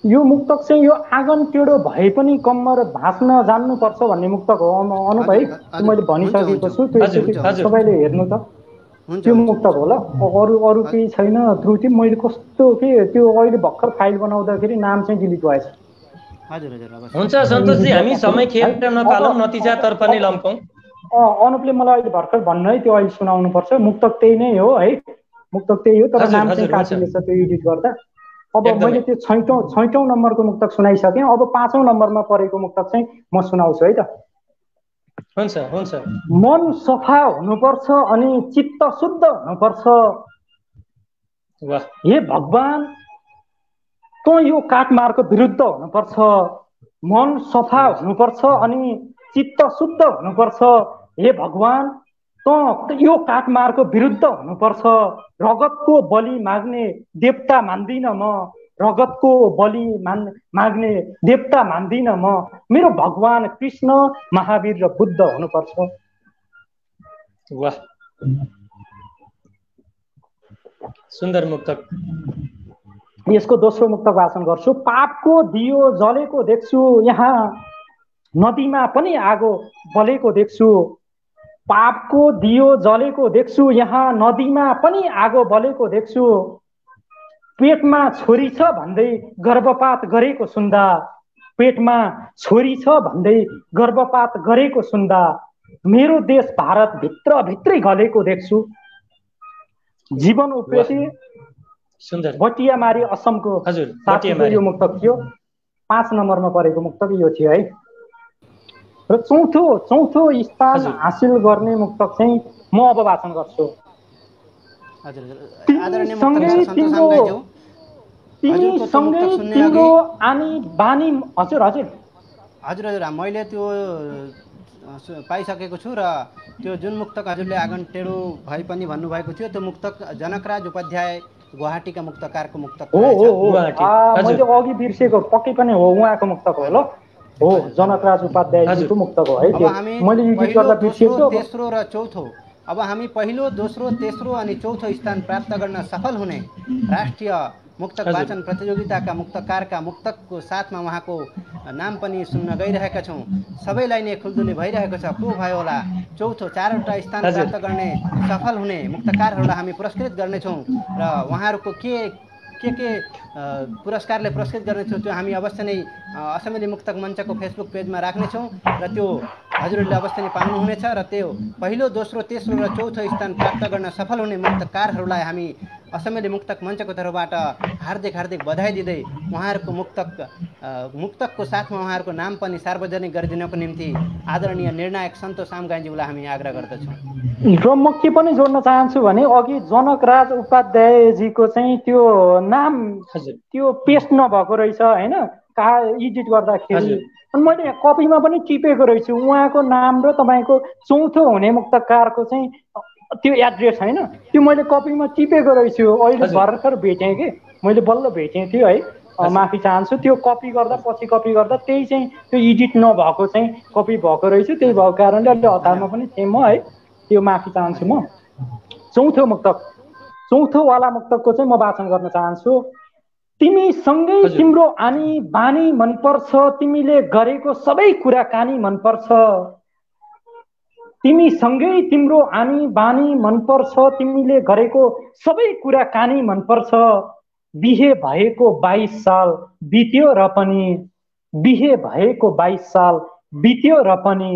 यो मुक्तक चाहिँ यो आँगन टेढो भए पनि कम्मर भाँच्न जान्नुपर्छ भन्ने मुक्तक हो अनु भाइ। मैले भनिसकेको छु, त्यो सबैले हेर्नु त। त्यो मुक्तक हो ल, अरू केही छैन त्रुटि। मैले कस्तो के त्यो अहिले भर्खर फाइल बनाउँदाखेरि नाम चाहिँ डिलिट भएछ। हुन्छ सन्तोषजी, हामी समय खेर नपालौँ, नतिजातर्फ नै लम्काउँ। अनुपले मलाई अहिले भर्खर भन्नु है, त्यो अहिले सुनाउनु पर्छ। मुक्तक त्यही नै हो है, मुक्तक त्यही हो, तर नाम चाहिँ काटिएछ त्यो एडिट गर्दा। अब मैले त्यो 6औं नम्बरको मुक्तक सुनाइसकेँ। अब 5औं नम्बरमा परेको मुक्तक चाहिँ म सुनाउँछु है त। हुन्छ हुन्छ। मन सफा हुनुपर्छ अनि चित्त शुद्ध हुनुपर्छ। हे भगवान, त यो काटमारको विरुद्ध हुनुपर्छ। मन सफा हुनुपर्छ अनि चित्त शुद्ध हुनुपर्छ। हे भगवान, त यो काटमारको विरुद्ध हुनुपर्छ। रगतको बलि माग्ने देवता मान्दिन म, रगतको बलि माग्ने देवता मान्दिन म। मेरो भगवान कृष्ण, महावीर र बुद्ध हुनुपर्छ। वाह, सुन्दर मुक्तक। यसको दोस्रो मुक्तक वाचन गर्छु। पापको दियो जलेको देख्छु, यहाँ नदीमा पनि आगो बलेको देख्छु। पापको दियो जलेको देख्छु, यहाँ नदीमा पनि आगो बलेको देख्छु। पेटमा छोरी छ भन्दै गर्भपात गरेको सुन्दा, पेटमा छोरी छ भन्दै गर्भपात गरेको सुन्दा। मेरो देश भारत भित्रै गलेको देख्छु। जीवन उप्रेती बटियामारी असमको साथीको यो मुक्तक थियो। 5 नम्बरमा परेको मुक्तक यो थियो है। र चौथो स्थान हासिल गर्ने मुक्तक चाहिँ म अब वाचन गर्छु। तिम्रो आनी बानी। हजुर हजुर हजुर हजुर मैले त्यो पाइसकेको छु र त्यो जुन मुक्तक हजुरले आँगन टेढो भए पनि भन्नुभएको थियो त्यो मुक्तक जनकराज उपाध्याय गुवाहाटीका मुक्तकारको मुक्तक हो। मैले अघि बिर्सेको पक्कै पनि हो, उहाँको मुक्तक हो ल। हो, जनकराज उपाध्यायजीको मुक्तक हो है। मैले एडिट गर्दा बिर्सेछु। तेस्रो र चौथो, अब हामी पहिलो, दोस्रो, तेस्रो अनि चौथो स्थान प्राप्त गर्न सफल हुने राष्ट्रिय मुक्तक वाचन प्रतियोगिताका मुक्तकारका मुक्तकको साथमा उहाँको नाम पनि सुन्न गइरहेका छौँ। सबैलाई नै खुल्दुली भइरहेको छ, को भयो होला। चौथो 4वटा स्थान प्राप्त गर्ने सफल हुने मुक्तकारहरूलाई हामी पुरस्कृत गर्नेछौँ र उहाँहरूको के पुरस्कारले पुरस्कृत गर्नेछौँ त्यो हामी अवश्य नै असमेली मुक्तक मञ्चको फेसबुक पेजमा राख्नेछौँ र त्यो हजुरहरूले अवश्य नै पाउनुहुनेछ। र त्यो पहिलो, दोस्रो, तेस्रो र चौथो स्थान प्राप्त गर्न सफल हुने मुक्तकारहरूलाई हामी असमेली मुक्तक मञ्चको तर्फबाट हार्दिक बधाई दिँदै उहाँहरूको मुक्तकको साथमा उहाँहरूको नाम पनि सार्वजनिक गरिदिनको निम्ति आदरणीय निर्णायक सन्तोष सामगाईज्यूलाई हामी आग्रह गर्दछौँ। र म के पनि जोड्न चाहन्छु भने अघि जनकराज उपाध्यायजीको चाहिँ त्यो नाम त्यो पेस्ट नभएको रहेछ होइन, एडिट गर्दाखेरि। अनि मैले कपीमा पनि टिपेको रहेछु उहाँको नाम र तपाईँको चौथो हुने मुक्तकारको चाहिँ त्यो एड्रेस होइन, त्यो मैले कपीमा टिपेको रहेछु। अहिले भर्खर भेटेँ कि मैले बल्ल भेटेँ थियो है। माफी चाहन्छु, त्यो कपी गर्दा त्यही चाहिँ त्यो एडिट नभएको चाहिँ कपी भएको रहेछ। त्यही भएको कारणले अलि हतारमा पनि थिएँ म है, त्यो माफी चाहन्छु म। चौथोवाला मुक्तकको चाहिँ म वाचन गर्न चाहन्छु। तिमीसँगै तिम्रो आनी बानी मनपर्छ, तिमीले गरेको सबै कुराकानी मनपर्छ। तिमीसँगै तिम्रो आनी बानी मनपर्छ, तिमीले गरेको सबै कुराकानी मनपर्छ। बिहे भएको 22 साल बित्यो र पनि, बिहे भएको 22 साल बित्यो र पनि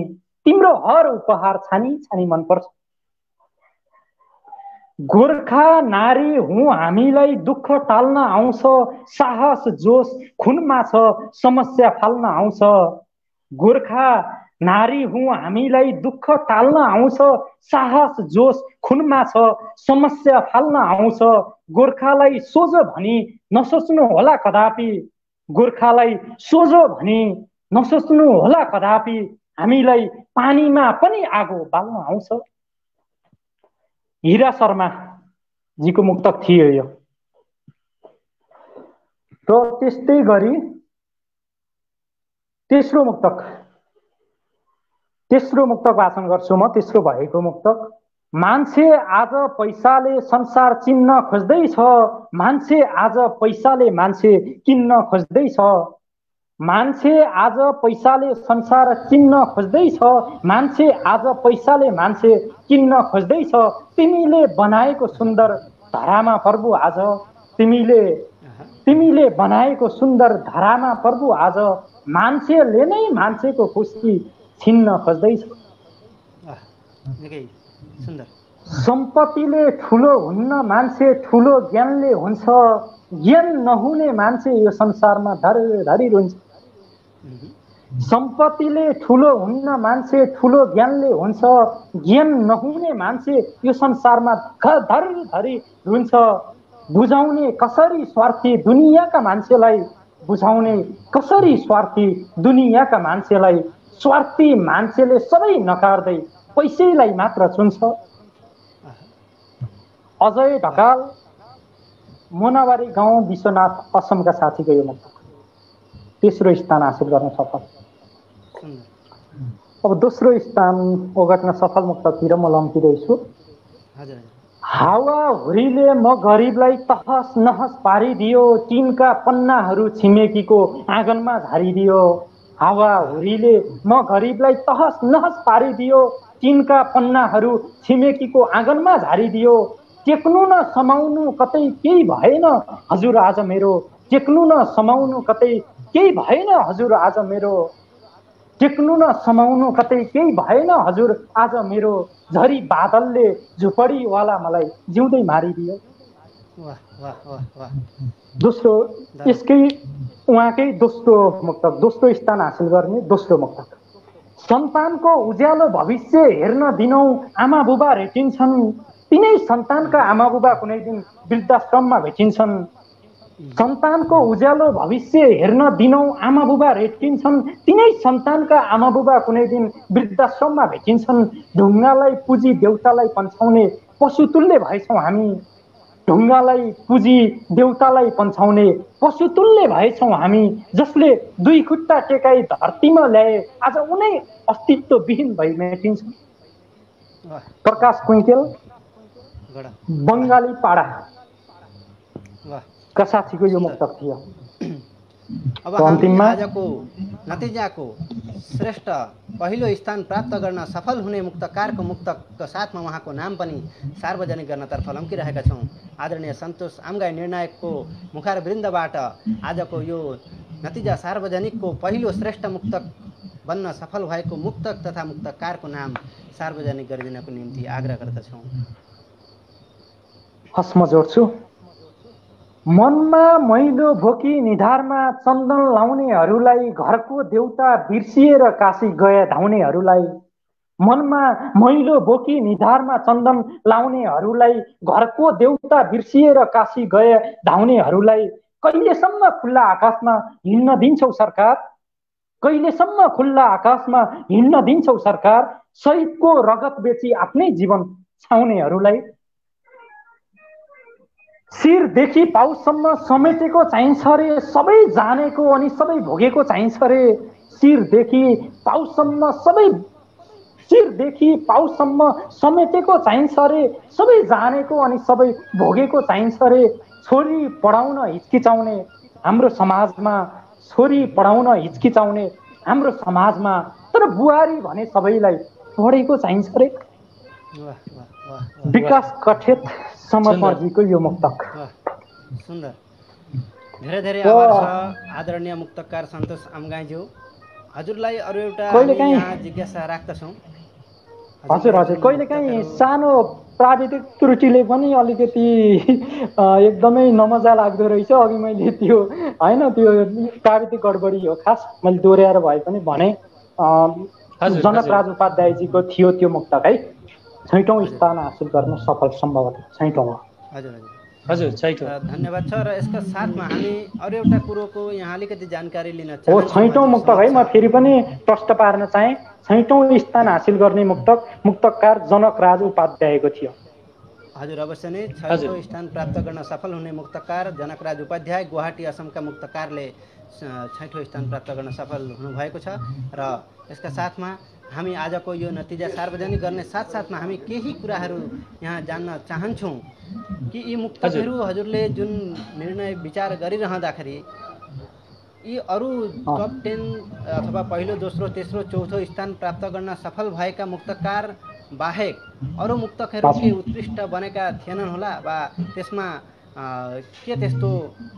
तिम्रो हर उपहार छानी छानी मनपर्छ। गोर्खा नारी हुँ हामीलाई दुःख टाल्न आउँछ, साहस जोश खुनमा छ समस्या फाल्न आउँछ। गोर्खा नारी हुँ हामीलाई दुःख टाल्न आउँछ, साहस जोश खुनमा छ समस्या फाल्न आउँछ। गोर्खालाई सोझो भनी नसोच्नु होला कदापि, गोर्खालाई सोझो भनी नसोच्नु होला कदापि, हामीलाई पानीमा पनि आगो बाल्न आउँछ। हीरा शर्मा जीको मुक्तक थियो यो। र त्यस्तै गरी तेस्रो मुक्तक वाचन गर्छु म। तेस्रो भएको मुक्तक, मान्छे आज पैसाले संसार चिन्न खोज्दैछ, मान्छे आज पैसाले मान्छे किन्न खोज्दैछ। मान्छे आज पैसाले संसार चिन्न खोज्दैछ, मान्छे आज पैसाले मान्छे किन्न खोज्दैछ। तिमीले बनाएको सुन्दर धरामा प्रभु आज, तिमीले बनाएको सुन्दर धरामा प्रभु आज, मान्छेले नै मान्छेको खुसी छिन्न खोज्दैछ। सम्पत्तिले ठुलो हुन्न मान्छे, ठुलो ज्ञानले हुन्छ, ज्ञान नहुने मान्छे यो संसारमा धरी रुन्छ। सम्पत्तिले ठुलो हुन्न मान्छे, ठुलो ज्ञानले हुन्छ, ज्ञान नहुने मान्छे यो संसारमा धरी रुन्छ। बुझाउने कसरी स्वार्थी दुनियाँका मान्छेलाई, बुझाउने कसरी स्वार्थी दुनियाँका मान्छेलाई, स्वार्थी मान्छेले सबै नकार्दै पैसैलाई मात्र चुन्छ। अजय ढकाल, मोनाबारी गाउँ, विश्वनाथ, असमका साथीको यो मुक्तक तेस्रो स्थान हासिल गर्न सफल। अब दोस्रो स्थान ओगट्न सफल मुक्तकतिर म लम्किँदैछु। हावा हुरीले म गरिबलाई तहस नहस पारिदियो, टिनका पन्नाहरू छिमेकीको आँगनमा झारिदियो। हावा हुरीले म गरिबलाई तहस नहस पारिदियो, टिनका पन्नाहरू छिमेकीको आँगनमा झारिदियो। टेक्नु न समाउनु कतै केही भएन हजुर आज मेरो, टेक्नु न समाउनु कतै केही भएन हजुर आज मेरो, टेक्नु न समाउनु कतै केही भएन हजुर आज मेरो। झरी बादलले झुपडीवाला मलाई जिउँदै मारिदियो। दोस्रो यसकै उहाँकै दोस्रो मुक्तक, दोस्रो स्थान हासिल गर्ने दोस्रो मुक्तक, सन्तानको उज्यालो भविष्य हेर्न दिनौ आमा बुबा रेटिन्छन्, तिनै सन्तानका आमा बुबा कुनै दिन वृद्धाश्रममा भेटिन्छन्। सन्तानको उज्यालो भविष्य हेर्न दिनौ आमा बुबा रेटिन्छन्, तिनै सन्तानका आमा बुबा कुनै दिन वृद्धाश्रममा भेटिन्छन्। ढुङ्गालाई पुजी देउतालाई पन्छाउने पशुतुल्य भएछौँ हामी, ढुङ्गालाई पुजी देउतालाई पन्छाउने पशुतुल्य भएछौँ हामी। जसले दुई खुट्टा टेकाई धरतीमा ल्याए आज उनै अस्तित्वविहीन भई मेटिन्छन्। प्रकाश कुइन्टेल, बङ्गाली पाडा का साथीको यो मुक्तक थियो। अब हामी आजको नतिजाको श्रेष्ठ पहिलो स्थान प्राप्त गर्न सफल हुने मुक्तकारको मुक्तकको साथमा उहाँको नाम पनि सार्वजनिक गर्नतर्फ लम्किरहेका छौँ। आदरणीय सन्तोष आमगाई निर्णायकको मुखारवृन्दबाट आजको यो नतिजा सार्वजनिकको पहिलो श्रेष्ठ मुक्तक बन्न सफल भएको मुक्तक तथा मुक्तकारको नाम सार्वजनिक गरिदिनको निम्ति आग्रह गर्दछौँ। हस् म जोड्छु। मनमा मैलो भोकी निधारमा चन्दन लाउनेहरूलाई, घरको देउता बिर्सिएर काशी गए धाउनेहरूलाई, मनमा मैलो बोकी निधारमा चन्दन लाउनेहरूलाई, घरको देउता बिर्सिएर काशी गए धाउनेहरूलाई, कहिलेसम्म खुल्ला आकाशमा हिँड्न दिन्छौ सरकार, कहिलेसम्म खुल्ला आकाशमा हिँड्न दिन्छौ सरकार, शहीदको रगत बेची आफ्नै जीवन छाउनेहरूलाई। शिरदेखि पाउसम्म समेटेको चाहिन्छ रे, सबै जानेको अनि सबै भोगेको चाहिन्छ रे। शिरदेखि पाउसम्म समेटेको चाहिन्छ रे, सबै जानेको अनि सबै भोगेको चाहिन्छ रे। छोरी पढाउन हिचकिचाउने हाम्रो समाजमा, छोरी पढाउन हिचकिचाउने हाम्रो समाजमा, तर बुहारी भने सबैलाई पढेको चाहिन्छ रे। विकास कठेत समर्पणजीको यो मुक्तक। सुन्दर, धेरै धेरै आभार छ आदरणीय मुक्तकार सन्तोष आमगाईज्यू। हजुरलाई अरू एउटा यहाँ जिज्ञासा राख्दछौँ। हजुर हजुर, कहिलेकाहीँ सानो प्राविधिक त्रुटिले पनि अलिकति एकदमै नमजा लाग्दो रहेछ। अघि मैले त्यो होइन, त्यो प्राविधिक गडबडी हो, खास मैले दोहोऱ्याएर भए पनि भने। जनकराज उपाध्यायजीको थियो त्यो मुक्तक है, 6औं स्थान हासिल गर्न सफल, सम्भवतः 6औं। हजुर हजुर हजुर, छैटौँ। धन्यवाद छ। र यसका साथमा हामी अरू एउटा कुरोको यहाँ अलिकति जानकारी लिन चाहन्छौँ। हो, 6औं मुक्तक है, म फेरि पनि प्रश्न पार्न चाहेँ। 6औं स्थान हासिल गर्ने मुक्तकार जनकराज उपाध्यायको थियो। हजुर, अवश्य नै 6औं स्थान प्राप्त गर्न सफल हुने मुक्तकार जनकराज उपाध्याय, गुवाहाटी असमका मुक्तकारले 6औं स्थान प्राप्त गर्न सफल हुनुभएको छ। र यसका साथमा हामी आजको यो नतिजा सार्वजनिक गर्ने साथसाथमा हामी केही कुराहरू यहाँ जान्न चाहन्छौँ कि यी मुक्तकहरू हजुरले जुन निर्णय विचार गरिरहँदाखेरि यी अरू टप 10 अथवा पहिलो, दोस्रो, तेस्रो, चौथो स्थान प्राप्त गर्न सफल भएका मुक्तकार बाहेक अरू मुक्तकहरू के उत्कृष्ट बनेका थिएनन् होला, वा त्यसमा के त्यस्तो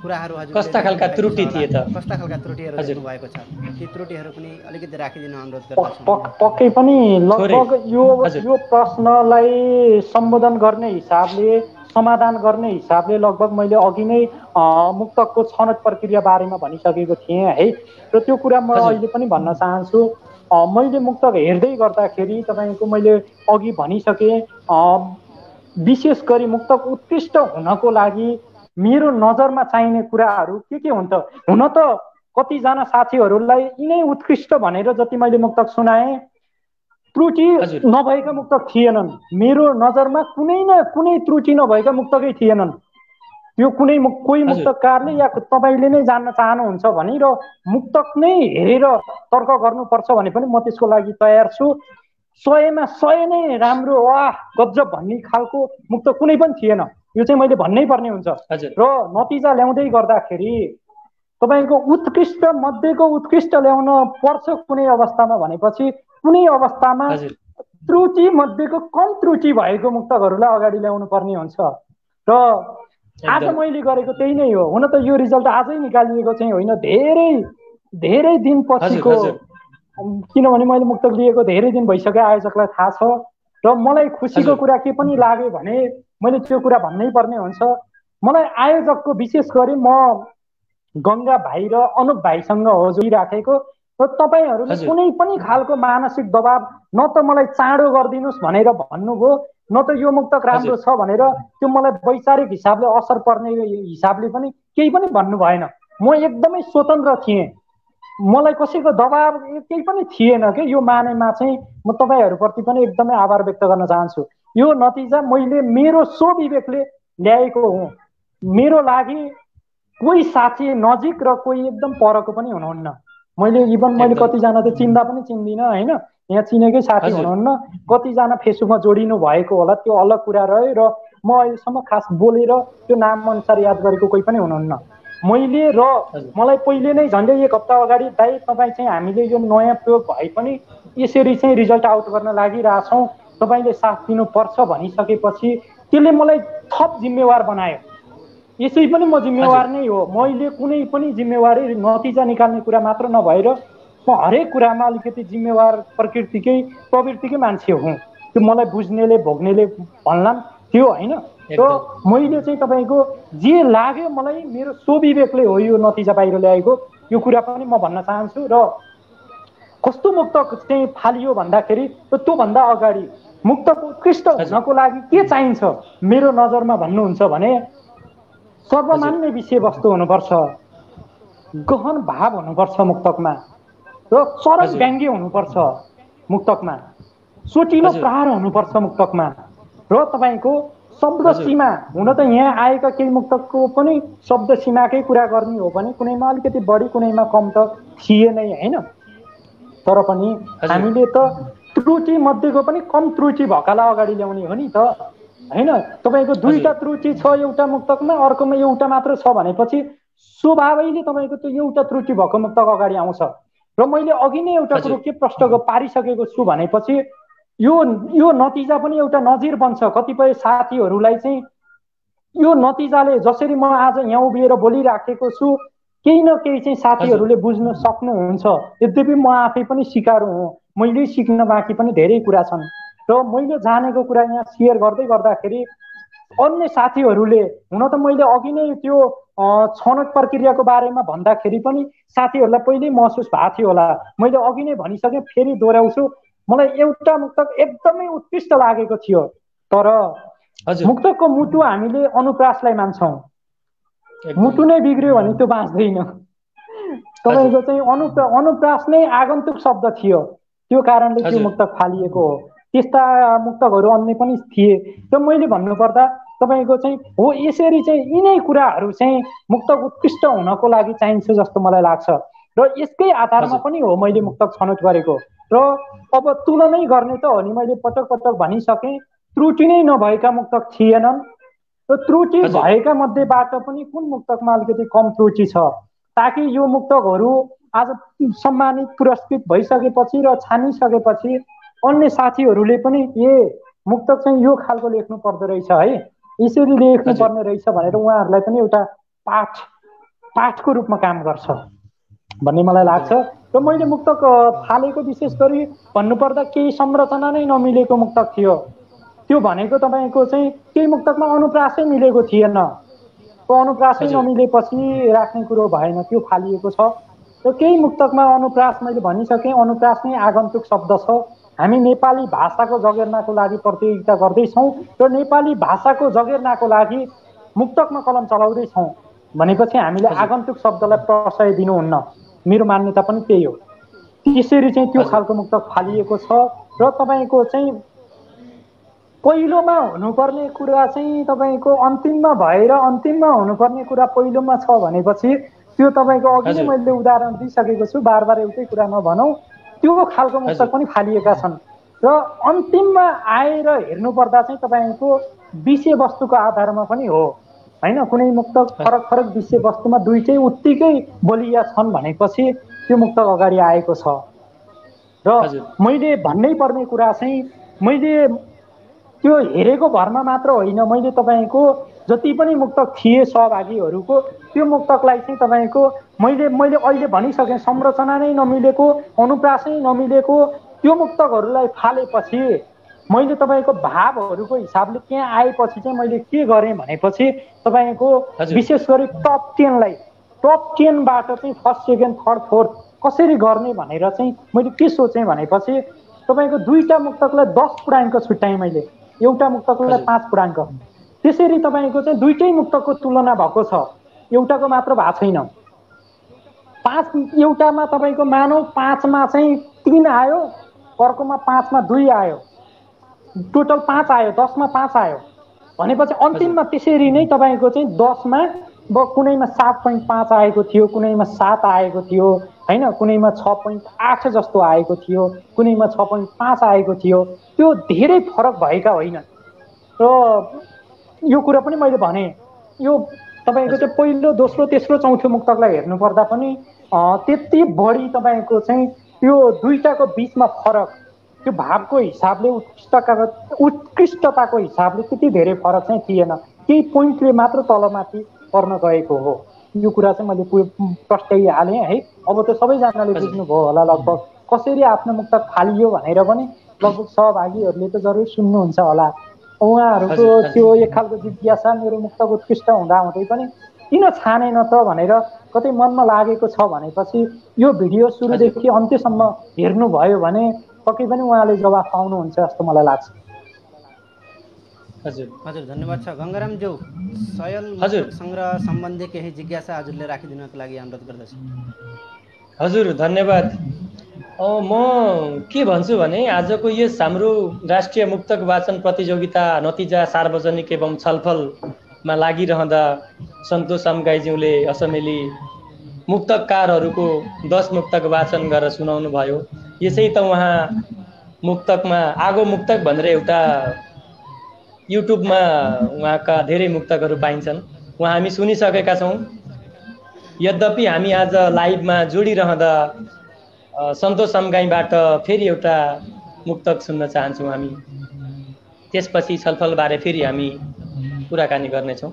कुराहरू हजुर कस्ता खालका त्रुटि थिए त, कस्ता खालका त्रुटिहरू देख्नु भएको छ, ती त्रुटिहरू पनि अलिकति राखिदिन अनुरोध गर्दछु। पक्कै पनि लगभग यो प्रश्नलाई सम्बोधन गर्ने हिसाबले, समाधान गर्ने हिसाबले लगभग मैले अघि नै मुक्तकको छनौट प्रक्रिया बारेमा भनिसकेको थिएँ है। र त्यो कुरा म अहिले पनि भन्न चाहन्छु। मैले मुक्तक हेर्दै गर्दाखेरि तपाईँको मैले अघि भनिसकेँ, विशेष गरी मुक्तक उत्कृष्ट हुनको लागि मेरो नजरमा चाहिने कुराहरू के हुन्छ। हुन त कतिजना साथीहरूलाई यिनै उत्कृष्ट भनेर जति मैले मुक्तक सुनाएँ, त्रुटि नभएका मुक्तक थिएनन्। मेरो नजरमा कुनै न कुनै त्रुटि नभएका मुक्तकै थिएनन्। त्यो कोही मुक्तकारले या तपाईँले नै जान्न चाहनुहुन्छ भने र मुक्तक नै हेरेर तर्क गर्नुपर्छ भने पनि म त्यसको लागि तयार छु। 100मा 100 नै राम्रो, वाह गजब भन्ने खालको मुक्तक कुनै पनि थिएन। यो चाहिँ मैले भन्नै पर्ने हुन्छ। र नतिजा ल्याउँदै गर्दाखेरि तपाईँको उत्कृष्ट मध्येको उत्कृष्ट ल्याउन पर्छ कुनै अवस्थामा भनेपछि कुनै अवस्थामा त्रुटि मध्येको कम त्रुटि भएको मुक्तकहरूलाई अगाडि ल्याउनु पर्ने हुन्छ। र आज मैले गरेको त्यही नै हो। हुन त यो रिजल्ट आजै निकालिएको चाहिँ होइन, धेरै दिन पछिको, किनभने मैले मुक्तक लिएको धेरै दिन भइसक्यो, आयोजकलाई थाहा छ। र मलाई खुसीको कुरा के पनि लाग्यो भने मैले त्यो कुरा भन्नै पर्ने हुन्छ। मलाई आयोजकको विशेष गरी म गङ्गा भाइ र अनुप भाइसँग हो जोडिराखेको। र तपाईँहरूले कुनै पनि खालको मानसिक दबाब, न त मलाई चाँडो गरिदिनुहोस् भनेर भन्नुभयो, न त यो मुक्तक राम्रो छ भनेर त्यो मलाई वैचारिक हिसाबले असर पर्ने हिसाबले पनि केही पनि भन्नु भएन। म एकदमै स्वतन्त्र थिएँ, मलाई कसैको दबाब केही पनि थिएन कि। यो मानेमा चाहिँ म तपाईँहरूप्रति पनि एकदमै आभार व्यक्त गर्न चाहन्छु। यो नतिजा मैले मेरो स्वविवेकले ल्याएको हुँ। मेरो लागि कोही साथी नजिक र कोही एकदम परको पनि हुनुहुन्न। मैले कतिजना त चिन्दा पनि चिन्दिनँ होइन, यहाँ चिनेकै साथी हुनुहुन्न, कतिजना फेसबुकमा जोडिनु भएको होला, त्यो अलग कुरा रह्यो। र म अहिलेसम्म खास बोलेर त्यो नाम अनुसार याद गरेको कोही पनि हुनुहुन्न। मलाई पहिले नै झन्डै 1 हप्ता अगाडि दाइ तपाईँ चाहिँ हामीले यो नयाँ प्रयोग भए पनि यसरी चाहिँ रिजल्ट आउट गर्न लागिरहेछौँ, तपाईँले साथ दिनुपर्छ भनिसकेपछि त्यसले मलाई थप जिम्मेवार बनायो। यसै पनि म जिम्मेवार नै हो। मैले कुनै पनि जिम्मेवारी नतिजा निकाल्ने कुरा मात्र नभएर म हरेक कुरामा अलिकति जिम्मेवार प्रवृत्तिकै मान्छे हुँ। त्यो मलाई बुझ्नेले भोग्नेले भन्लान् त्यो होइन। र मैले चाहिँ तपाईँको जे लाग्यो मलाई मेरो स्वविवेकले हो यो नतिजा बाहिर ल्याएको, यो कुरा पनि म भन्न चाहन्छु। र कस्तो मुक्तक चाहिँ फालियो भन्दाखेरि त्योभन्दा अगाडि मुक्तक उत्कृष्ट हुनको लागि के चाहिन्छ मेरो नजरमा भन्नुहुन्छ भने सर्वमान्य विषयवस्तु हुनुपर्छ, गहन भाव हुनुपर्छ मुक्तकमा, र चरम व्यङ्ग्य हुनुपर्छ मुक्तकमा, सोटिलो प्रहार हुनुपर्छ मुक्तकमा, र तपाईँको शब्द सीमा। हुन त यहाँ आएका केही मुक्तकको पनि शब्द सीमाकै कुरा गर्ने हो भने कुनैमा अलिकति बढी कुनैमा कम त थिए नै होइन। तर पनि हामीले त त्रुटि मध्येको पनि कम त्रुटि भएकालाई अगाडि ल्याउने हो नि त। हैन। तपाईँको दुईटा त्रुटि छ एउटा मुक्तकमा, अर्कोमा एउटा मात्र छ भनेपछि स्वभावैले तपाईँको त्यो एउटा त्रुटि भएको मुक्तक अगाडि आउँछ। र मैले अघि नै एउटा कुरो के प्रश्न पारिसकेको छु भनेपछि यो नतिजा पनि एउटा नजिर बन्छ। कतिपय साथीहरूलाई चाहिँ यो नतिजाले जसरी म आज यहाँ उभिएर बोलिराखेको छु केही न केही चाहिँ साथीहरूले बुझ्न सक्नुहुन्छ। यद्यपि म आफै पनि सिकार हुँ, मैले सिक्न बाँकी पनि धेरै कुरा छन् र मैले जानेको कुरा यहाँ सेयर गर्दै गर्दाखेरि अन्य साथीहरूले, हुन त मैले अघि नै त्यो छनौट प्रक्रियाको बारेमा भन्दाखेरि पनि साथीहरूलाई पहिल्यै महसुस भएको थियो होला। मैले अघि नै भनिसकेँ, फेरि दोहोऱ्याउँछु, मलाई एउटा मुक्तक एकदमै उत्कृष्ट लागेको थियो। तर मुक्तकको मुटु हामीले अनुप्रासलाई मान्छौँ, मुटु नै बिग्रियो भने त्यो बाँच्दैन। तपाईँको चाहिँ अनुप्रास नै आगन्तुक शब्द थियो, त्यो कारणले त्यो मुक्तक फालिएको हो। त्यस्ता मुक्तकहरू अन्य पनि थिए। र मैले भन्नुपर्दा तपाईँको चाहिँ हो यसरी चाहिँ यिनै कुराहरू चाहिँ मुक्तक उत्कृष्ट हुनको लागि चाहिन्छ जस्तो मलाई लाग्छ। र यसकै आधारमा पनि हो मैले मुक्तक छनौट गरेको। र अब तुलनै गर्ने त हो नि, मैले पटक पटक भनिसकेँ, त्रुटि नै नभएका मुक्तक थिएनन् र त्रुटि भएका मध्येबाट पनि कुन मुक्तकमा अलिकति कम त्रुटि छ, ताकि यो मुक्तकहरू आज सम्मानित पुरस्कृत भइसकेपछि र छानिसकेपछि अन्य साथीहरूले पनि मुक्तक चाहिँ यो खालको लेख्नु पर्दो रहेछ है, यसरी लेख्नु पर्ने रहेछ भनेर उहाँहरूलाई पनि एउटा पाठको रूपमा काम गर्छ भन्ने मलाई लाग्छ। र मैले मुक्तक फालेको विशेष गरी भन्नुपर्दा केही संरचना नै नमिलेको मुक्तक थियो। त्यो भनेको तपाईँको चाहिँ केही मुक्तकमा अनुप्रासै मिलेको थिएन। त्यो अनुप्रासै नमिलेपछि राख्ने कुरो भएन, त्यो फालिएको छ। र केही मुक्तकमा अनुप्रास मैले भनिसकेँ, अनुप्रास नै आगन्तुक शब्द छ। हामी नेपाली भाषाको जगेर्नाको लागि प्रतियोगिता गर्दैछौँ र नेपाली भाषाको जगेर्नाको लागि मुक्तकमा कलम चलाउँदैछौँ भनेपछि हामीले आगन्तुक शब्दलाई प्रशय दिनुहुन्न। मेरो मान्यता पनि त्यही हो। त्यसरी चाहिँ त्यो खालको मुक्तक फालिएको छ। र तपाईँको चाहिँ पहिलोमा हुनुपर्ने कुरा चाहिँ तपाईँको अन्तिममा भएर अन्तिममा हुनुपर्ने कुरा पहिलोमा छ भनेपछि त्यो तपाईँको अघि नै मैले उदाहरण दिइसकेको छु, बार बार एउटै कुरा नभनौँ। त्यो खालको मुक्तक पनि फालिएका छन्। र अन्तिममा आएर हेर्नुपर्दा चाहिँ तपाईँको विषयवस्तुको आधारमा पनि हो होइन। कुनै मुक्तक फरक फरक विषयवस्तुमा दुईटै उत्तिकै बलिया छन् भनेपछि त्यो मुक्तक अगाडि आएको छ। र मैले भन्नै पर्ने कुरा चाहिँ मैले त्यो हेरेको भरमा मात्र होइन, मैले तपाईँको जति पनि मुक्तक थिए सहभागीहरूको त्यो मुक्तकलाई चाहिँ तपाईँको मैले अहिले भनिसकेँ, संरचना नै नमिलेको, अनुप्रास नै नमिलेको त्यो मुक्तकहरूलाई फालेपछि मैले तपाईँको भावहरूको हिसाबले त्यहाँ आएपछि चाहिँ मैले के गरेँ भनेपछि तपाईँको विशेष गरी टप 10बाट चाहिँ फर्स्ट सेकेन्ड थर्ड फोर्थ कसरी गर्ने भनेर चाहिँ मैले के सोचेँ भनेपछि तपाईँको दुईटा मुक्तकलाई 10 पूर्णाङ्क छुट्याएँ मैले, एउटा मुक्तकलाई 5 पूर्णाङ्क। त्यसरी तपाईँको चाहिँ दुईटै मुक्तकको तुलना भएको छ, एउटाको मात्र भएको छैन। 5 एउटामा तपाईँको मानौ 5मा चाहिँ 3 आयो, अर्कोमा 5मा 2 आयो, टोटल 5 आयो, 10मा 5 आयो भनेपछि अन्तिममा त्यसरी नै तपाईँको चाहिँ 10मा कुनैमा 7.5 आएको थियो, कुनैमा 7 आएको थियो होइन, कुनैमा 6.8 जस्तो आएको थियो, कुनैमा 6.5 आएको थियो। त्यो धेरै फरक भएका होइन। र यो कुरा पनि मैले भने, यो तपाईँको चाहिँ पहिलो दोस्रो तेस्रो चौथो मुक्तकलाई हेर्नुपर्दा पनि त्यति बढी तपाईँको चाहिँ त्यो दुईटाको बिचमा फरक, त्यो भावको हिसाबले उत्कृष्टताको हिसाबले त्यति धेरै फरक चाहिँ थिएन। केही पोइन्टले मात्र तलमाथि पर्न गएको हो। यो कुरा चाहिँ मैले प्रस्ट्याइहालेँ है। अब त सबैजनाले बुझ्नुभयो होला लगभग कसरी आफ्नो मुक्तक फालियो भनेर पनि लगभग सहभागीहरूले त जरुर सुन्नुहुन्छ होला। उहाँहरूको त्यो एक खालको जिज्ञासा मेरो मुक्तक उत्कृष्ट हुँदाहुँदै पनि किन छानेन त भनेर कतै मनमा लागेको छ भनेपछि यो भिडियो सुरुदेखि अन्त्यसम्म हेर्नुभयो भने पक्कै पनि उहाँले जवाफ पाउनुहुन्छ जस्तो मलाई लाग्छ। हजुर धन्यवाद छ गङ्गारामज्यू। सयल सङ्ग्रह सम्बन्धी केही जिज्ञासा हजुरले राखिदिनको लागि अनुरोध गर्दछु। हजुर धन्यवाद। म के भन्छु भने आजको यस हाम्रो राष्ट्रिय मुक्तक वाचन प्रतियोगिता नतिजा सार्वजनिक एवं छलफलमा लागिरहँदा सन्तोष सामगाईज्यूले असमेली मुक्तकारहरूको 10 मुक्तक वाचन गरेर सुनाउनु भयो। यसै त उहाँ मुक्तकमा आगो मुक्तक भनेर एउटा युट्युबमा उहाँका धेरै मुक्तकहरू पाइन्छन्, उहाँ हामी सुनिसकेका छौँ। यद्यपि हामी आज लाइभमा जोडिरहँदा सन्तोष सामगाईबाट फेरि एउटा मुक्तक सुन्न चाहन्छौँ हामी। त्यसपछि छलफलबारे फेरि हामी कुराकानी गर्नेछौँ।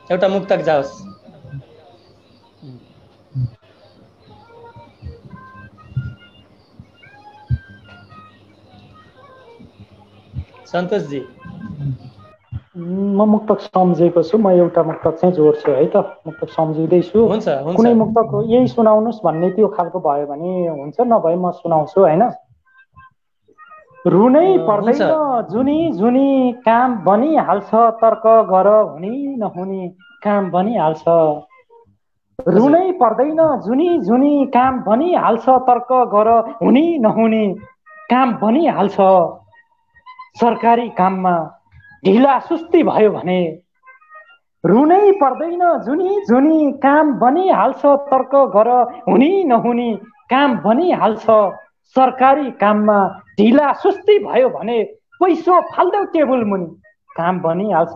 एउटा मुक्तक जाओस्। सन्तोषजी, म मुक्तक सम्झेको छु। म एउटा मुक्तक चाहिँ जोड्छु है त, मुक्तक सम्झिँदैछु। हुन्छ हुन्छ। कुनै मुक्तक यही सुनाउनुहोस् भन्ने त्यो खालको भयो भने हुन्छ, नभए म सुनाउँछु होइन। रुनै पर्दैन जुनी जुनी काम बनिहाल्छ, तर्क गर हुने नहुने काम बनिहाल्छ। रुनै पर्दैन जुनी जुनी काम बनिहाल्छ, तर्क गर हुने नहुने काम बनिहाल्छ। सरकारी काममा ढिला सुस्ती भयो भने रुनै पर्दैन जुनी जुनी काम बनिहाल्छ, तर्क गर हुने नहुने काम बनिहाल्छ। सरकारी काममा ढिला सुस्ती भयो भने पैसो फाल्देऊ टेबुल मुनि काम बनिहाल्छ।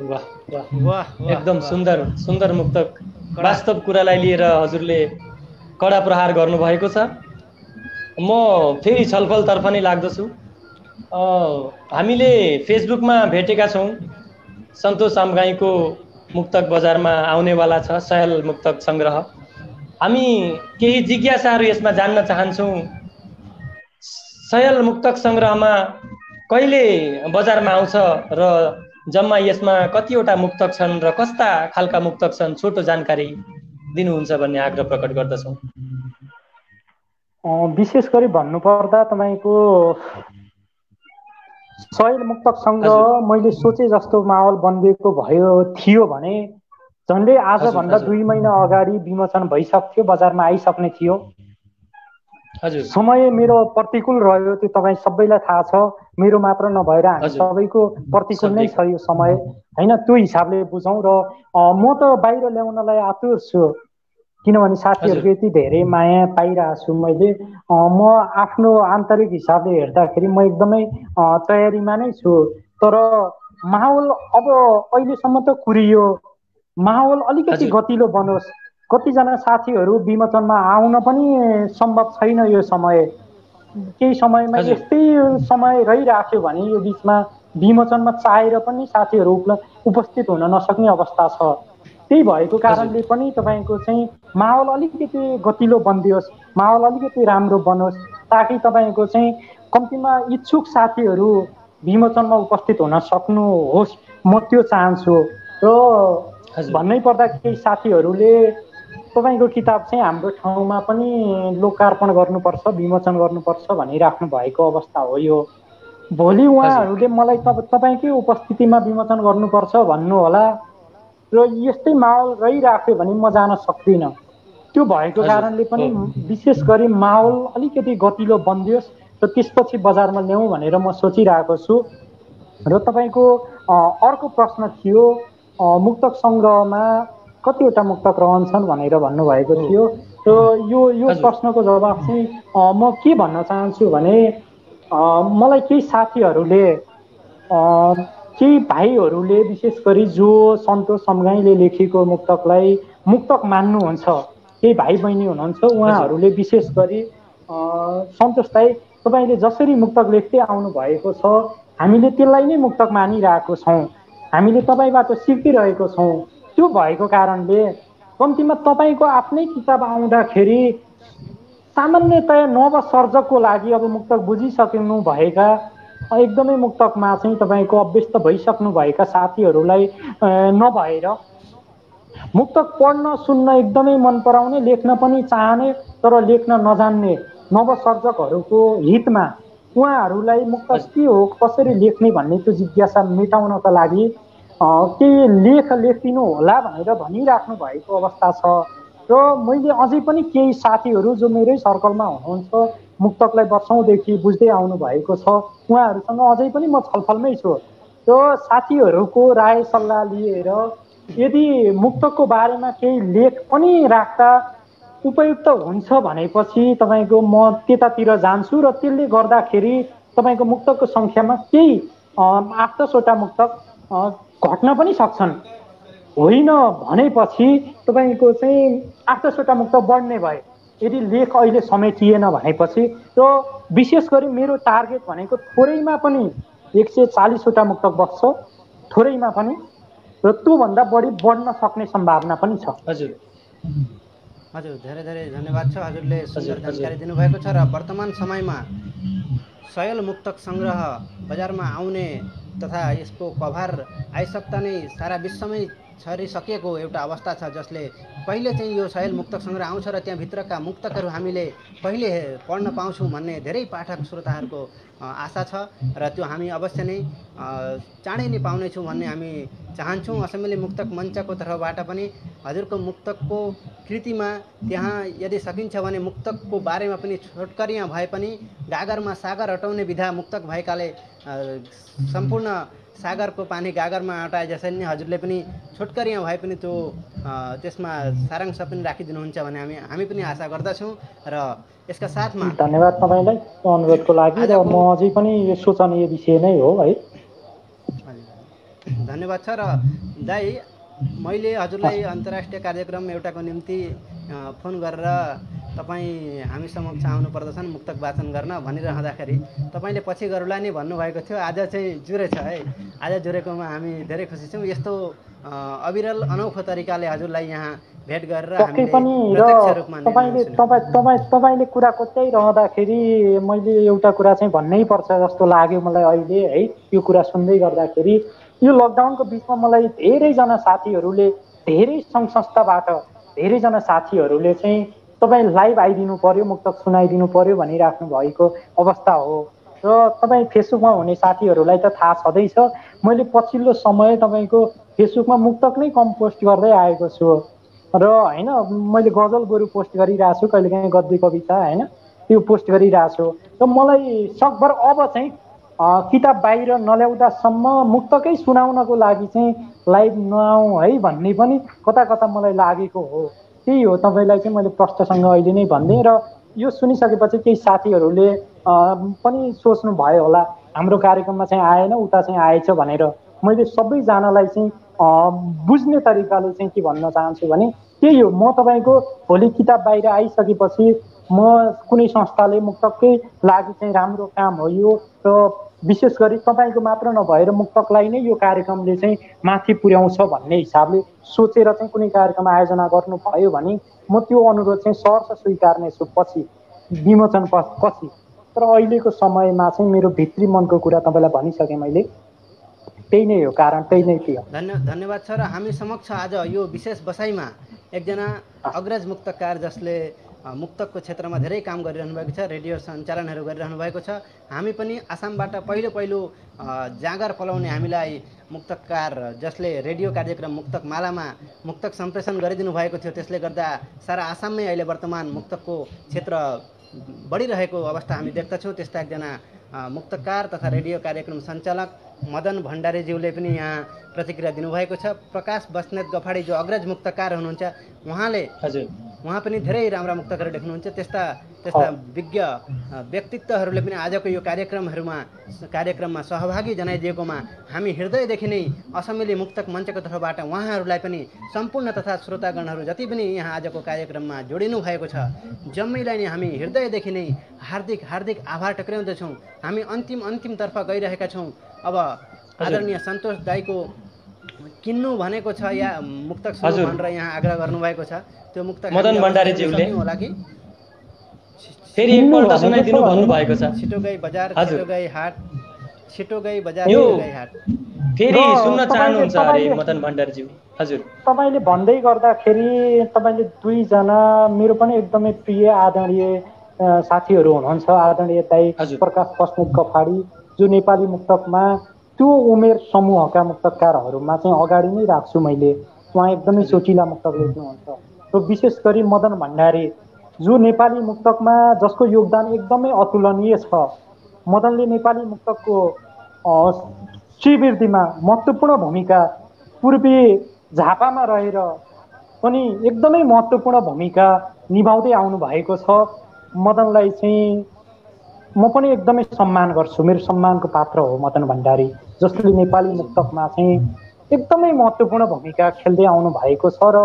वाह वाह वाह, एकदम सुन्दर सुन्दर मुक्तक। वास्तव कुरालाई लिएर हजुरले कडा प्रहार गर्नुभएको छ। म फेरि छलफलतर्फ नै लाग्दछु। हामीले फेसबुकमा भेटेका छौँ। सन्तोष सामगाईको मुक्तक बजारमा आउनेवाला छ, सयल मुक्तक सङ्ग्रह। हामी केही जिज्ञासाहरू यसमा जान्न चाहन्छौँ। सयल मुक्तक सङ्ग्रहमा कहिले बजारमा आउँछ र जम्मा यसमा कतिवटा मुक्तक छन् र कस्ता खालका मुक्तक छन्, छोटो जानकारी दिनुहुन्छ भन्ने आग्रह प्रकट गर्दछौँ। विशेष गरी भन्नुपर्दा तपाईँको सयल मुक्तक सङ्ग्रह मैले सोचे जस्तो माहौल बनिएको थियो भने झन्डै आजभन्दा 2 महिना अगाडि विमोचन भइसक्थ्यो, बजारमा आइसक्ने थियो। समय मेरो प्रतिकूल रह्यो, त्यो तपाईँ सबैलाई थाहा छ। मेरो मात्र नभएर हामी सबैको प्रतिकूल नै छ यो समय होइन। त्यो हिसाबले बुझौँ। र म त बाहिर ल्याउनलाई आतुर छु, किनभने साथीहरूको यति धेरै माया पाइरहेको छु मैले। म आफ्नो आन्तरिक हिसाबले हेर्दाखेरि म एकदमै तयारीमा नै छु। तर माहौल अब अहिलेसम्म त कुरियो, माहौल अलिकति गतिलो बनोस्। कतिजना साथीहरू विमोचनमा आउन पनि सम्भव छैन यो समय। केही समयमा यस्तै समय रहिराख्यो भने यो बिचमा विमोचनमा चाहेर पनि साथीहरू उपस्थित हुन नसक्ने अवस्था छ। त्यही भएको कारणले पनि तपाईँको चाहिँ माहौल अलिकति गतिलो बनिदियोस्, माहौल अलिकति राम्रो बनोस्, ताकि तपाईँको चाहिँ कम्तीमा इच्छुक साथीहरू विमोचनमा उपस्थित हुन सक्नुहोस्, म त्यो चाहन्छु। र भन्नै पर्दा केही साथीहरूले तपाईँको किताब चाहिँ हाम्रो ठाउँमा पनि लोकार्पण गर्नुपर्छ, विमोचन गर्नुपर्छ भनिराख्नु भएको अवस्था हो यो। भोलि उहाँहरूले मलाई तपाईँकै उपस्थितिमा विमोचन गर्नुपर्छ भन्नुहोला र यस्तै माहौल रहिराख्यो भने म जान सक्दिनँ। त्यो भएको कारणले पनि विशेष गरी माहौल अलिकति गतिलो बनिदियोस् र त्यसपछि बजारमा ल्याउँ भनेर म सोचिरहेको छु। र तपाईँको अर्को प्रश्न थियो, मुक्तक सङ्ग्रहमा कतिवटा मुक्तक रहन्छन् भनेर भन्नुभएको थियो। र यो प्रश्नको जवाब चाहिँ म के भन्न चाहन्छु भने मलाई केही साथीहरूले, केही भाइहरूले विशेष गरी जो सन्तोष सामगाईले लेखेको मुक्तकलाई मुक्तक मान्नुहुन्छ, केही भाइ बहिनी हुनुहुन्छ, उहाँहरूले विशेष गरी सन्तोष दाइ तपाईँले जसरी मुक्तक लेख्दै आउनु भएको छ हामीले त्यसलाई नै मुक्तक मानिरहेको छौँ, हामीले तपाईँबाट सिकिरहेको छौँ। त्यो भएको कारणले कम्तीमा तपाईँको आफ्नै किताब आउँदाखेरि सामान्यतया नवसर्जकको लागि अब मुक्तक बुझिसक्नु भएका एकदमै मुक्तकमा चाहिँ तपाईँको अभ्यस्त भइसक्नु भएका साथीहरूलाई नभएर मुक्तक पढ्न सुन्न एकदमै मन पराउने, लेख्न पनि चाहने तर लेख्न नजान्ने नवसर्जकहरूको हितमा उहाँहरूलाई मुक्तक के हो, कसरी लेख्ने भन्ने त्यो जिज्ञासा मेटाउनका लागि केही लेखिदिनु होला भनेर भनिराख्नु भएको अवस्था छ। र मैले अझै पनि केही साथीहरू जो मेरै सर्कलमा हुनुहुन्छ, मुक्तकलाई वर्षौँदेखि बुझ्दै आउनु भएको छ, उहाँहरूसँग अझै पनि म छलफलमै छु। र साथीहरूको राय सल्लाह लिएर यदि मुक्तकको बारेमा केही लेख पनि राख्दा उपयुक्त हुन्छ भनेपछि तपाईँको म त्यतातिर जान्छु र त्यसले गर्दाखेरि तपाईँको मुक्तकको सङ्ख्यामा केही 8-10वटा मुक्तक घट्न पनि सक्छन्। होइन भनेपछि तपाईँको चाहिँ 8-10वटा मुक्तक बढ्ने भए, यदि लेख अहिले समेटिएन भनेपछि र विशेष गरी मेरो टार्गेट भनेको थोरैमा पनि 140वटा मुक्तक बस्छ, थोरैमा पनि, र त्योभन्दा बढी बढ्न सक्ने सम्भावना पनि छ। हजुर हजुर, धेरै धेरै धन्यवाद छ। हजुरले सुन्दर जानकारी दिनुभएको छ। र वर्तमान समयमा सयल मुक्तक सङ्ग्रह बजारमा आउने तथा यसको कभर आइसक्दा नै सारा विश्वमै छरिसकेको एउटा अवस्था छ, जसले कहिले चाहिँ यो सयल मुक्तक सङ्ग्रह आउँछ र त्यहाँभित्रका मुक्तकहरू हामीले कहिले पढ्न पाउँछौँ भन्ने धेरै पाठक श्रोताहरूको आशा छ र त्यो हामी अवश्य नै चाँडै नै पाउनेछौँ भन्ने हामी चाहन्छौँ। असेम्बली मुक्तक मञ्चको तर्फबाट पनि हजुरको मुक्तकको कृतिमा त्यहाँ यदि सकिन्छ भने मुक्तकको बारेमा पनि छोटकरियाँ भए पनि गागरमा सागर हटाउने विधा मुक्तक भएकाले सम्पूर्ण सागरको पानी गागरमा अटाए जसरी नै हजुरले पनि छोटकरियाँ भए पनि त्यो त्यसमा सारांश पनि राखिदिनुहुन्छ भन्ने हामी पनि आशा गर्दछौँ। र यसका साथमा धन्यवाद तपाईँलाई अनुरोधको लागि। र म अझै पनि यो सोचनीय विषय नै हो है। धन्यवाद छ। र दाइ, मैले हजुरलाई अन्तर्राष्ट्रिय कार्यक्रम एउटाको निम्ति फोन गरेर तपाईँ हामी समक्ष आउनु पर्दछन् मुक्तक वाचन गर्न भनिरहँदाखेरि तपाईँले पछि गरौँला नि भन्नुभएको थियो। आज चाहिँ जुरेछ है। आज जुरेकोमा हामी धेरै खुसी छौँ। यस्तो अविरल अनौठो तरिकाले हजुरलाई यहाँ भेट गरेर पक्कै पनि। र तपाईँले कुरा कोट्याइरहँदाखेरि मैले एउटा कुरा चाहिँ भन्नै पर्छ जस्तो लाग्यो मलाई अहिले है। यो कुरा सुन्दै गर्दाखेरि यो लकडाउनको बिचमा मलाई धेरैजना साथीहरूले, धेरै सङ्घ संस्थाबाट धेरैजना साथीहरूले चाहिँ तपाईँ लाइभ आइदिनु पर्यो, मुक्तक सुनाइदिनु पर्यो भनिराख्नु भएको अवस्था हो। र तपाईँ फेसबुकमा हुने साथीहरूलाई त थाहा छँदैछ, मैले पछिल्लो समय तपाईँको फेसबुकमा मुक्तक नै कम पोस्ट गर्दै आएको छु। र होइन, मैले गजल बरु पोस्ट गरिरहेको छु, कहिलेकाहीँ गद्य कविता होइन त्यो पोस्ट गरिरहेको छु। र मलाई सकभर अब चाहिँ किताब बाहिर नल्याउँदासम्म मुक्तकै सुनाउनको लागि चाहिँ लाइभ नआउँ है भन्ने पनि कता कता मलाई लागेको हो। त्यही हो, तपाईँलाई चाहिँ मैले प्रश्नसँग अहिले नै भनिदिएँ। र यो सुनिसकेपछि केही साथीहरूले पनि सोच्नु भयो होला हाम्रो कार्यक्रममा चाहिँ आएन, उता चाहिँ आएछ भनेर। मैले सबैजनालाई चाहिँ बुझ्ने तरिकाले चाहिँ के भन्न चाहन्छु भने त्यही हो, म तपाईँको भोलि किताब बाहिर आइसकेपछि म कुनै संस्थाले मुक्तककै लागि चाहिँ राम्रो काम हो यो, र विशेष गरी तपाईँको मात्र नभएर मुक्तकलाई नै यो कार्यक्रमले चाहिँ माथि पुर्याउँछ भन्ने हिसाबले सोचेर चाहिँ कुनै कार्यक्रम आयोजना गर्नुभयो भने म त्यो अनुरोध चाहिँ सहर्ष स्वीकार्नेछु पछि विमोचन पछि। तर अहिलेको समयमा चाहिँ मेरो भित्री मनको कुरा तपाईँलाई भनिसकेँ मैले। त्यही नै हो कारण, त्यही नै थियो। धन्यवाद छ। र हामी समक्ष आज यो विशेष बसाइमा एकजना अग्रज मुक्तकार जसले मुक्तकको क्षेत्रमा धेरै काम गरिरहनु भएको छ, रेडियो सञ्चालनहरू गरिरहनु भएको छ। हामी पनि आसामबाट पहिलो जाँगर पलाउने हामीलाई मुक्तकार जसले रेडियो कार्यक्रम मुक्तक मालामा मुक्तक सम्प्रेषण गरिदिनु भएको थियो, त्यसले गर्दा सारा आसाममै अहिले वर्तमान मुक्तकको क्षेत्र बढिरहेको अवस्था हामी देख्दछौँ। त्यस्ता एकजना मुक्तकार तथा रेडियो कार्यक्रम सञ्चालक मदन भण्डारीज्यूले पनि यहाँ प्रतिक्रिया दिनुभएको छ। प्रकाश बस्नेत गफाडी जो अग्रज मुक्तकार हुनुहुन्छ, उहाँ पनि धेरै राम्रा मुक्तकहरू लेख्नुहुन्छ। त्यस्ता विज्ञ व्यक्तित्वहरूले पनि आजको यो कार्यक्रममा सहभागी जनाइदिएकोमा हामी हृदयदेखि नै असेम्बली मुक्तक मञ्चको तर्फबाट उहाँहरूलाई पनि सम्पूर्ण तथा श्रोतागणहरू जति पनि यहाँ आजको कार्यक्रममा जोडिनु भएको छ जम्मैलाई नै हामी हृदयदेखि नै हार्दिक आभार टक्राउँदछौँ। हामी अन्तिमतर्फ गइरहेका छौँ। अब आदरणीय सन्तोष दाईको किन्नु भनेको छ या मुक्तक सुरु भनेर यहाँ आग्रह गर्नुभएको छ, त्यो मुक्तक मदन भण्डारीज्यूले होला कि फेरि एकपल्ट सुनाइदिनु भन्नुभएको छ। छिटो गई बजार, छिटो गई हाट, छिटो गई बजार, यो छिटो गई हाट। फेरि सुन्न चाहनुहुन्छ अरे मदन भण्डारीज्यू? हजुर, तपाईँले भन्दै गर्दाखेरि तपाईँले दुईजना मेरो पनि एकदमै प्रिय आदरणीय साथीहरू हुनुहुन्छ। आदरणीय दाई प्रकाश बस्नेत गफाडी जो नेपाली मुक्तकमा त्यो उमेर समूहका मुक्तकारहरूमा चाहिँ अगाडि नै राख्छु मैले। उहाँ एकदमै सोचिला मुक्तक लेख्नुहुन्छ। र विशेष गरी मदन भण्डारी जो नेपाली मुक्तकमा जसको योगदान एकदमै अतुलनीय छ। मदनले नेपाली मुक्तकको श्रीवृद्धिमा महत्त्वपूर्ण भूमिका, पूर्वी झापामा रहेर पनि एकदमै महत्त्वपूर्ण भूमिका निभाउँदै आउनु भएको छ। मदनलाई चाहिँ म पनि एकदमै सम्मान गर्छु। मेरो सम्मानको पात्र हो मदन भण्डारी, जसले नेपाली मुक्तकमा चाहिँ एकदमै महत्त्वपूर्ण भूमिका खेल्दै आउनु भएको छ र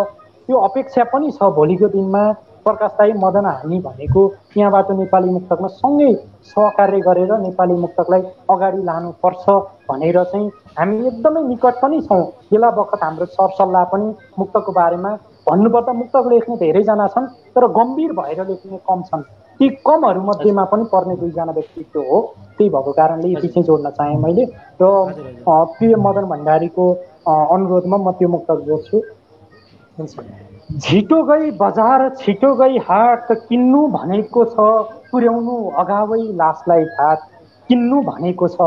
त्यो अपेक्षा पनि छ भोलिको दिनमा प्रकाश दाई, मदन हामी भनेको यहाँबाट नेपाली मुक्तकमा सँगै सहकार्य गरेर नेपाली मुक्तकलाई अगाडि लानुपर्छ भनेर चाहिँ हामी एकदमै निकट पनि छौँ। बेला बखत हाम्रो सरसल्लाह पनि मुक्तको बारेमा भन्नुपर्दा मुक्तक लेख्ने धेरैजना छन् तर गम्भीर भएर लेख्ने कम छन्। ती कमहरू मध्येमा पनि पर्ने दुईजना व्यक्तित्व हो। त्यही भएको कारणले यति चाहिँ जोड्न चाहेँ मैले र प्रिय मदन भण्डारीको अनुरोधमा म त्यो मुक्तक जोड्छु। छिटो गई बजार छिटो गई हाट, किन्नु भनेको छ पुर्याउनु अगावै लासलाई घाट। किन्नु भनेको छ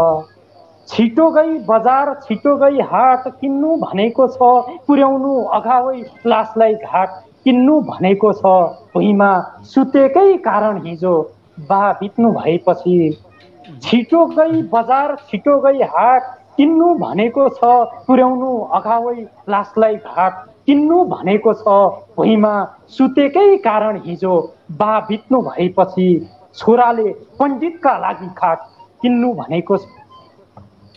छिटो गई बजार छिटो गई हाट, किन्नु भनेको छ पुर्याउनु अगावै लासलाई घाट। किन्नु भनेको छ भुइँमा सुतेकै कारण हिजो बा बित्नु भएपछि। छिटो गई बजार छिटो गई हाट, किन्नु भनेको छ पुर्याउनु अगावै लासलाई घाट। किन्नु भनेको छ भुइँमा सुतेकै कारण हिजो बा बित्नु भएपछि। छोराले पण्डितका लागि खाट। किन्नु भनेको छ।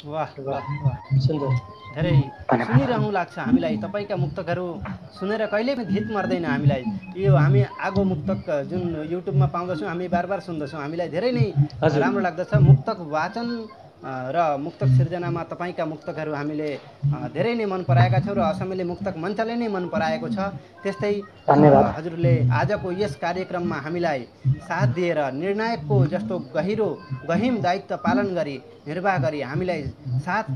वाह वाह वाह, सुन्दर। धेरै सुनिरहनु लाग्छ हामीलाई तपाईँका मुक्तकहरू सुनेर कहिले पनि धित मर्दैन हामीलाई। यो हामी आगो मुक्तक जुन युट्युबमा पाउँदछौँ हामी बार बार सुन्दछौँ, हामीलाई धेरै नै राम्रो लाग्दछ। मुक्तक वाचन र मुक्तक सिर्जनामा तपाईँका मुक्तकहरू हामीले धेरै नै मन पराएका छौँ र असमिली मुक्तक मञ्चले नै मन पराएको छ। त्यस्तै हजुरले आजको यस कार्यक्रममा हामीलाई साथ दिएर निर्णायकको जस्तो गहिम दायित्व पालन गरी निर्वाह गरी हामीलाई साथ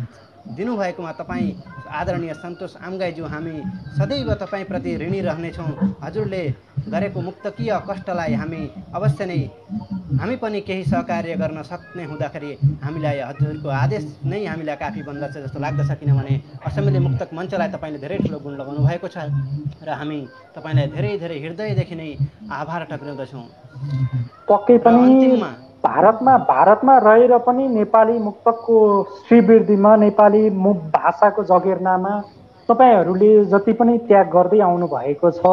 दिनुभएकोमा तपाईँ आदरणीय सन्तोष आमगाईज्यू हामी सदैव तपाईँप्रति ऋणी रहनेछौँ। हजुरले गरेको मुक्तकीय कष्टलाई हामी अवश्य नै हामी पनि केही सहकार्य गर्न सक्ने हुँदाखेरि हामीलाई हजुरको आदेश नै हामीलाई काफी बन्दछ जस्तो लाग्दछ। किनभने असमिली मुक्तक मञ्चलाई तपाईँले धेरै ठुलो गुण लगाउनु भएको छ र हामी तपाईँलाई धेरै धेरै हृदयदेखि नै आभार टक्राउँदछौँ। पक्कै पनि भारतमा रहेर पनि नेपाली मुक्तकको श्रीवृद्धिमा नेपाली भाषाको जगेर्नामा तपाईँहरूले जति पनि त्याग गर्दै आउनु भएको छ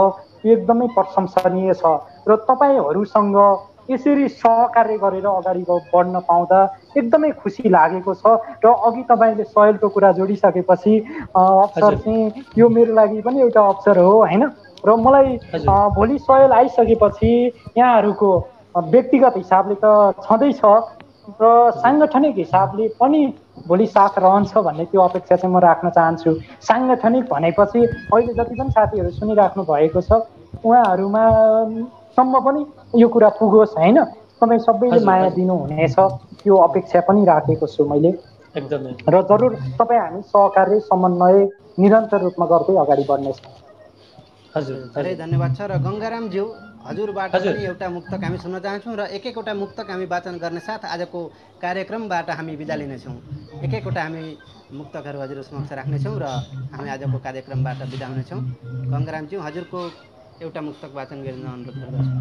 यो एकदमै प्रशंसनीय छ र तपाईँहरूसँग यसरी सहकार्य गरेर अगाडि बढ्न पाउँदा एकदमै खुसी लागेको छ। र अघि तपाईँले सहेलको कुरा जोडिसकेपछि अवसर चाहिँ यो मेरो लागि पनि एउटा अवसर हो होइन। र मलाई भोलि सहेल आइसकेपछि यहाँहरूको व्यक्तिगत हिसाबले त छँदैछ र साङ्गठनिक हिसाबले पनि भोलि साथ रहन्छ भन्ने त्यो अपेक्षा चाहिँ म राख्न चाहन्छु। साङ्गठनिक भनेपछि अहिले जति पनि साथीहरू सुनिराख्नु भएको छ उहाँहरूमा सम्म पनि यो कुरा पुगोस् होइन। तपाईँ सबैले माया दिनुहुनेछ त्यो अपेक्षा पनि राखेको छु मैले एकदमै। र जरुर तपाईँ हामी सहकार्य समन्वय निरन्तर रूपमा गर्दै अगाडि बढ्नेछौँ। हजुर धेरै धन्यवाद छ। र गङ्गारामज्यू हजुरबाट पनि एउटा मुक्तक हामी सुन्न चाहन्छौँ र एक एकवटा मुक्तक हामी वाचन गर्ने साथ आजको कार्यक्रमबाट हामी बिदा लिनेछौँ। एक एकवटा हामी मुक्तकहरू हजुर समक्ष राख्नेछौँ र हामी आजको कार्यक्रमबाट बिदा हुनेछौँ। गङ्गारामज्यू हजुरको एउटा मुक्तक वाचन गर्न अनुरोध गर्दछु।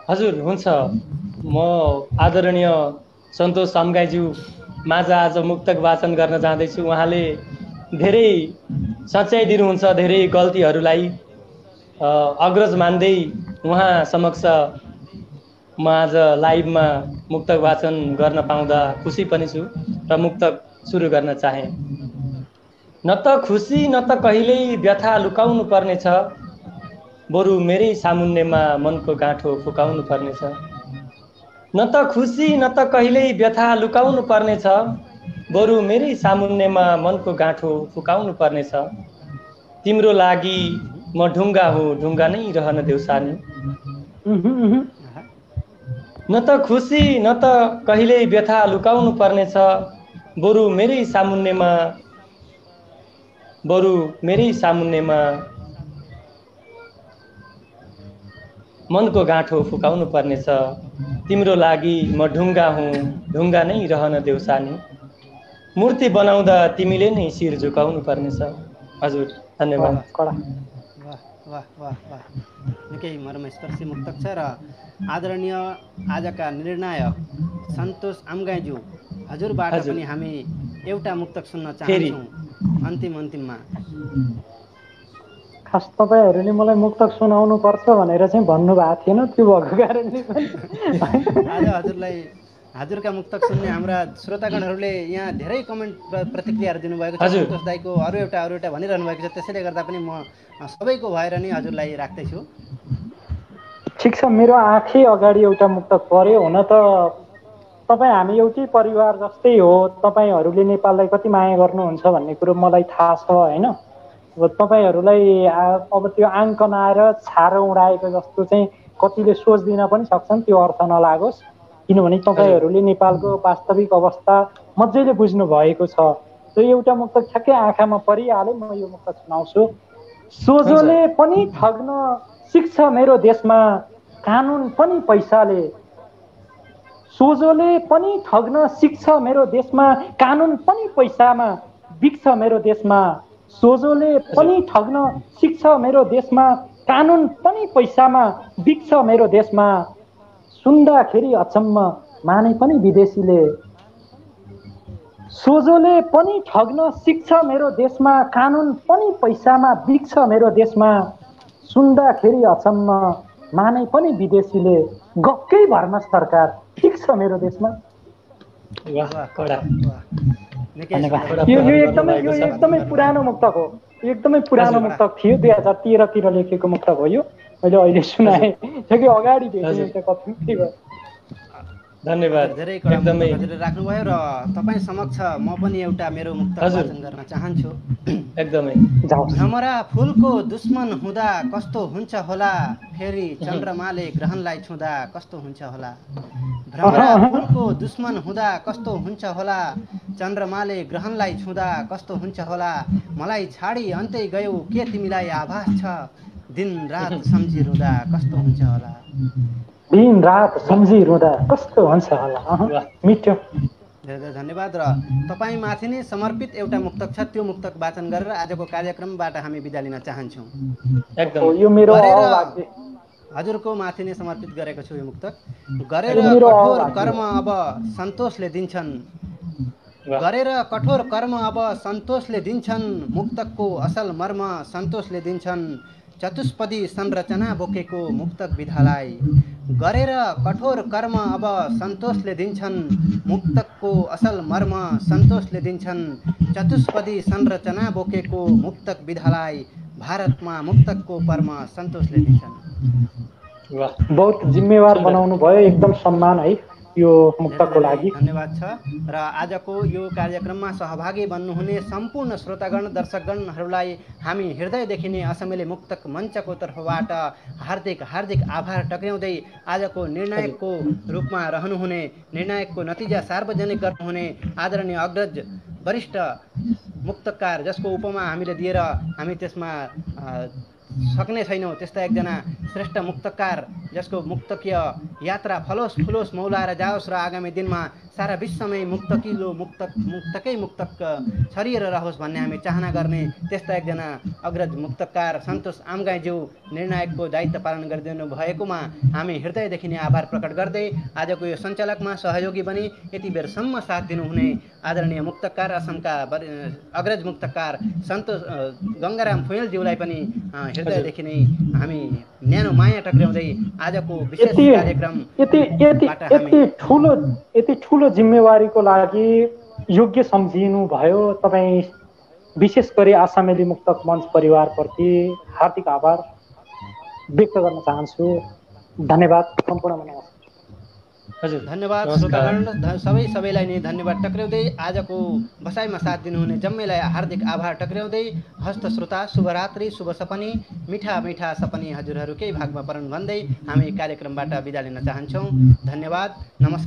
हजुर हुन्छ। म आदरणीय सन्तोष सामगाईज्यू माझ आज मुक्तक वाचन गर्न जाँदैछु। उहाँले धेरै सच्याइ दिनुहुन्छ, धेरै गल्तीहरूलाई अग्रज मान्दै उहाँ समक्ष म आज लाइभमा मुक्तक वाचन गर्न पाउँदा खुसी पनि छु र मुक्तक सुरु गर्न चाहे। न त खुसी न त कहिल्यै व्यथा लुकाउनु पर्नेछ, बरु मेरै सामुन्नेमा मनको गाँठो फुकाउनु पर्नेछ। न त खुसी न त कहिल्यै व्यथा लुकाउनु पर्नेछ, बरु मेरै सामुन्नेमा मनको गाँठो फुकाउनु पर्नेछ। तिम्रो लागि म ढुङ्गा हो, ढुङ्गा नै रहन देऊ सानी। न त खुसी न त कहिल्यै व्यथा लुकाउनु पर्नेछ, बरु मेरै सामुन्नेमा मनको गाँठो फुकाउनु पर्नेछ। तिम्रो लागि म ढुङ्गा हुँ, ढुङ्गा नै रहन देऊ सानी। मूर्ति बनाउँदा तिमीले नै शिर झुकाउनु पर्नेछ। हजुर धन्यवाद। वाह वाह वाह, निकै मर्मस्पर्शी मुक्तक छ र आदरणीय आजका निर्णायक सन्तोष आमगाईज्यू हजुरबाट पनि हामी एउटा मुक्तक सुन्न चाहन्छौँ अन्तिममा। खास तपाईँहरूले मलाई मुक्तक सुनाउनु पर्छ भनेर चाहिँ भन्नुभएको थिएन, त्यो भएको कारणले पनि आज हजुरलाई हजुरका मुक्तक सुन्ने हाम्रा श्रोतागणहरूले यहाँ धेरै कमेन्ट प्रतिक्रियाहरू दिनुभएको छ। हजुर। सन्तोष दाईको अरू एउटा भनिरहनु भएको छ, त्यसैले गर्दा पनि म सबैको भएर नि हजुरलाई राख्दैछु। ठिक छ, मेरो आँखै अगाडि एउटा मुक्तक पर्यो। हुन त तपाईँ हामी एउटै परिवार जस्तै हो, तपाईँहरूले नेपाललाई कति माया गर्नुहुन्छ भन्ने कुरो मलाई थाहा छ होइन। अब तपाईँहरूलाई अब त्यो आङ्क नआएर छारो उडाएको जस्तो चाहिँ कतिले सोच्दिन पनि सक्छन्, त्यो अर्थ नलागोस्। किनभने तपाईँहरूले नेपालको वास्तविक अवस्था मजाले बुझ्नु भएको छ। त्यो एउटा मुक्तक ठ्याक्कै आँखामा परिहाल्यो, म यो मुक्तक सुनाउँछु। सोझोले पनि ठग्न सिक्छ मेरो देशमा कानुन पनि पैसाले। सोझोले पनि ठग्न सिक्छ मेरो देशमा कानुन पनि पैसामा बिक्छ मेरो देशमा। सोझोले पनि ठग्न सिक्छ मेरो देशमा कानुन पनि पैसामा बिक्छ मेरो देशमा। सुन्दाखेरि अचम्म माने पनि विदेशीले। सोझोले पनि ठग्न सिक्छ मेरो देशमा कानुन पनि पैसामा बिक्छ मेरो देशमा। सुन्दाखेरि अचम्म माने पनि विदेशीले गक्कै भरमा सरकार ठिक छ मेरो देशमा। वाह, कडा। यो एकदमै पुरानो मुक्तक हो, एकदमै पुरानो मुक्तक थियो, 2013 तिर लेखेको मुक्तक हो यो। मैले अहिले सुनाएँ, ठ्याक्कै अगाडि भेटेँ। धन्यवाद, धेरै कडा एकदमै हजुरले राख्नुभयो र तपाईँ समक्ष म पनि एउटा मेरो मुक्तक वाचन गर्न चाहन्छु। एकदमै। भ्रमरा फुलको दुश्मन हुँदा कस्तो हुन्छ होला, फेरि चन्द्रमाले ग्रहणलाई छुँदा कस्तो हुन्छ होला। भ्रमरा फुलको दुश्मन हुँदा कस्तो हुन्छ होला, चन्द्रमाले ग्रहणलाई छुँदा कस्तो हुन्छ होला। मलाई छाडी अन्तै गयौ के तिमीलाई आभास छ, दिन रात सम्झिरुँदा कस्तो हुन्छ होला। दिन रात सम्झिरुँदा कस्तो हुन्छ होला। मिठो, धेरै धेरै धन्यवाद। र तपाईँमाथि नै समर्पित एउटा मुक्तक छ, त्यो मुक्तक वाचन गरेर आजको कार्यक्रमबाट हामी बिदा लिन चाहन्छौँ। एकदम यो मेरो हजुरको माथि नै समर्पित गरेको छु यो मुक्तक। गरेर कठोर कर्म अब सन्तोषले दिन्छन्, गरेर कठोर कर्म अब सन्तोषले दिन्छन्, मुक्तकको असल मर्म सन्तोषले दिन्छन्। चतुष्पदी संरचना बोकेको मुक्तक विधालाई, गरेर कठोर कर्म अब सन्तोषले दिन्छन्, मुक्तकको असल मर्म सन्तोषले दिन्छन्। चतुष्पदी संरचना बोकेको मुक्तक विधालाई, भारतमा मुक्तकको पर्म सन्तोषले दिन्छन्। बहुत जिम्मेवार बनाउनु भयो, एकदम सम्मान है यो मुक्तकको लागि। धन्यवाद छ। र आजको यो कार्यक्रममा सहभागी बन्नुहुने सम्पूर्ण श्रोतागण दर्शकगणहरूलाई हामी हृदयदेखि नै असमेली मुक्तक मञ्चको तर्फबाट हार्दिक हार्दिक आभार टक्र्याउँदै आजको निर्णायकको रूपमा रहनुहुने, निर्णायकको नतिजा सार्वजनिक गर्नुहुने आदरणीय अग्रज वरिष्ठ मुक्तकार, जसको उपमा हामीले दिएर हामी त्यसमा सक्ने छैनौँ, त्यस्ता एकजना श्रेष्ठ मुक्तकार जसको मुक्तकीय यात्रा फलोस् फुलोस् मौलाएर जाओस् र आगामी दिनमा सारा विश्वमै मुक्तकै मुक्तक छरिएर रहोस् भन्ने हामी चाहना गर्ने त्यस्ता एकजना अग्रज मुक्तकार सन्तोष आमगाईज्यू निर्णायकको दायित्व पालन गरिदिनु भएकोमा हामी हृदयदेखि नै आभार प्रकट गर्दै आजको यो सञ्चालकमा सहयोगी बनी यति बेरसम्म साथ दिनुहुने आदरणीय मुक्तकार, असमका अग्रज मुक्तकार सन्तोष गङ्गाराम फुँयलज्यूलाई पनि हृदयदेखि नै हामी न्यानो माया टक्र्याउँदै आजको विशेष कार्यक्रम यति ठुलो जिम्मेवारीको लागि योग्य सम्झिनु भयो। तपाईँ विशेष गरी आसामेली मुक्तक मञ्च परिवारप्रति हार्दिक आभार व्यक्त गर्न चाहन्छु। धन्यवाद। सम्पूर्णमा नमस्कार। हजुर धन्यवाद। श्रोतागण सबैलाई नै धन्यवाद टक्र्याउँदै आजको बसाइमा साथ दिनुहुने जम्मैलाई हार्दिक आभार टक्र्याउँदै हस्त श्रोता शुभरात्रि, शुभ सपनी, मिठा मिठा सपनी हजुरहरूकै भागमा परन् भन्दै हामी कार्यक्रमबाट बिदा लिन चाहन्छौँ। धन्यवाद, नमस्कार।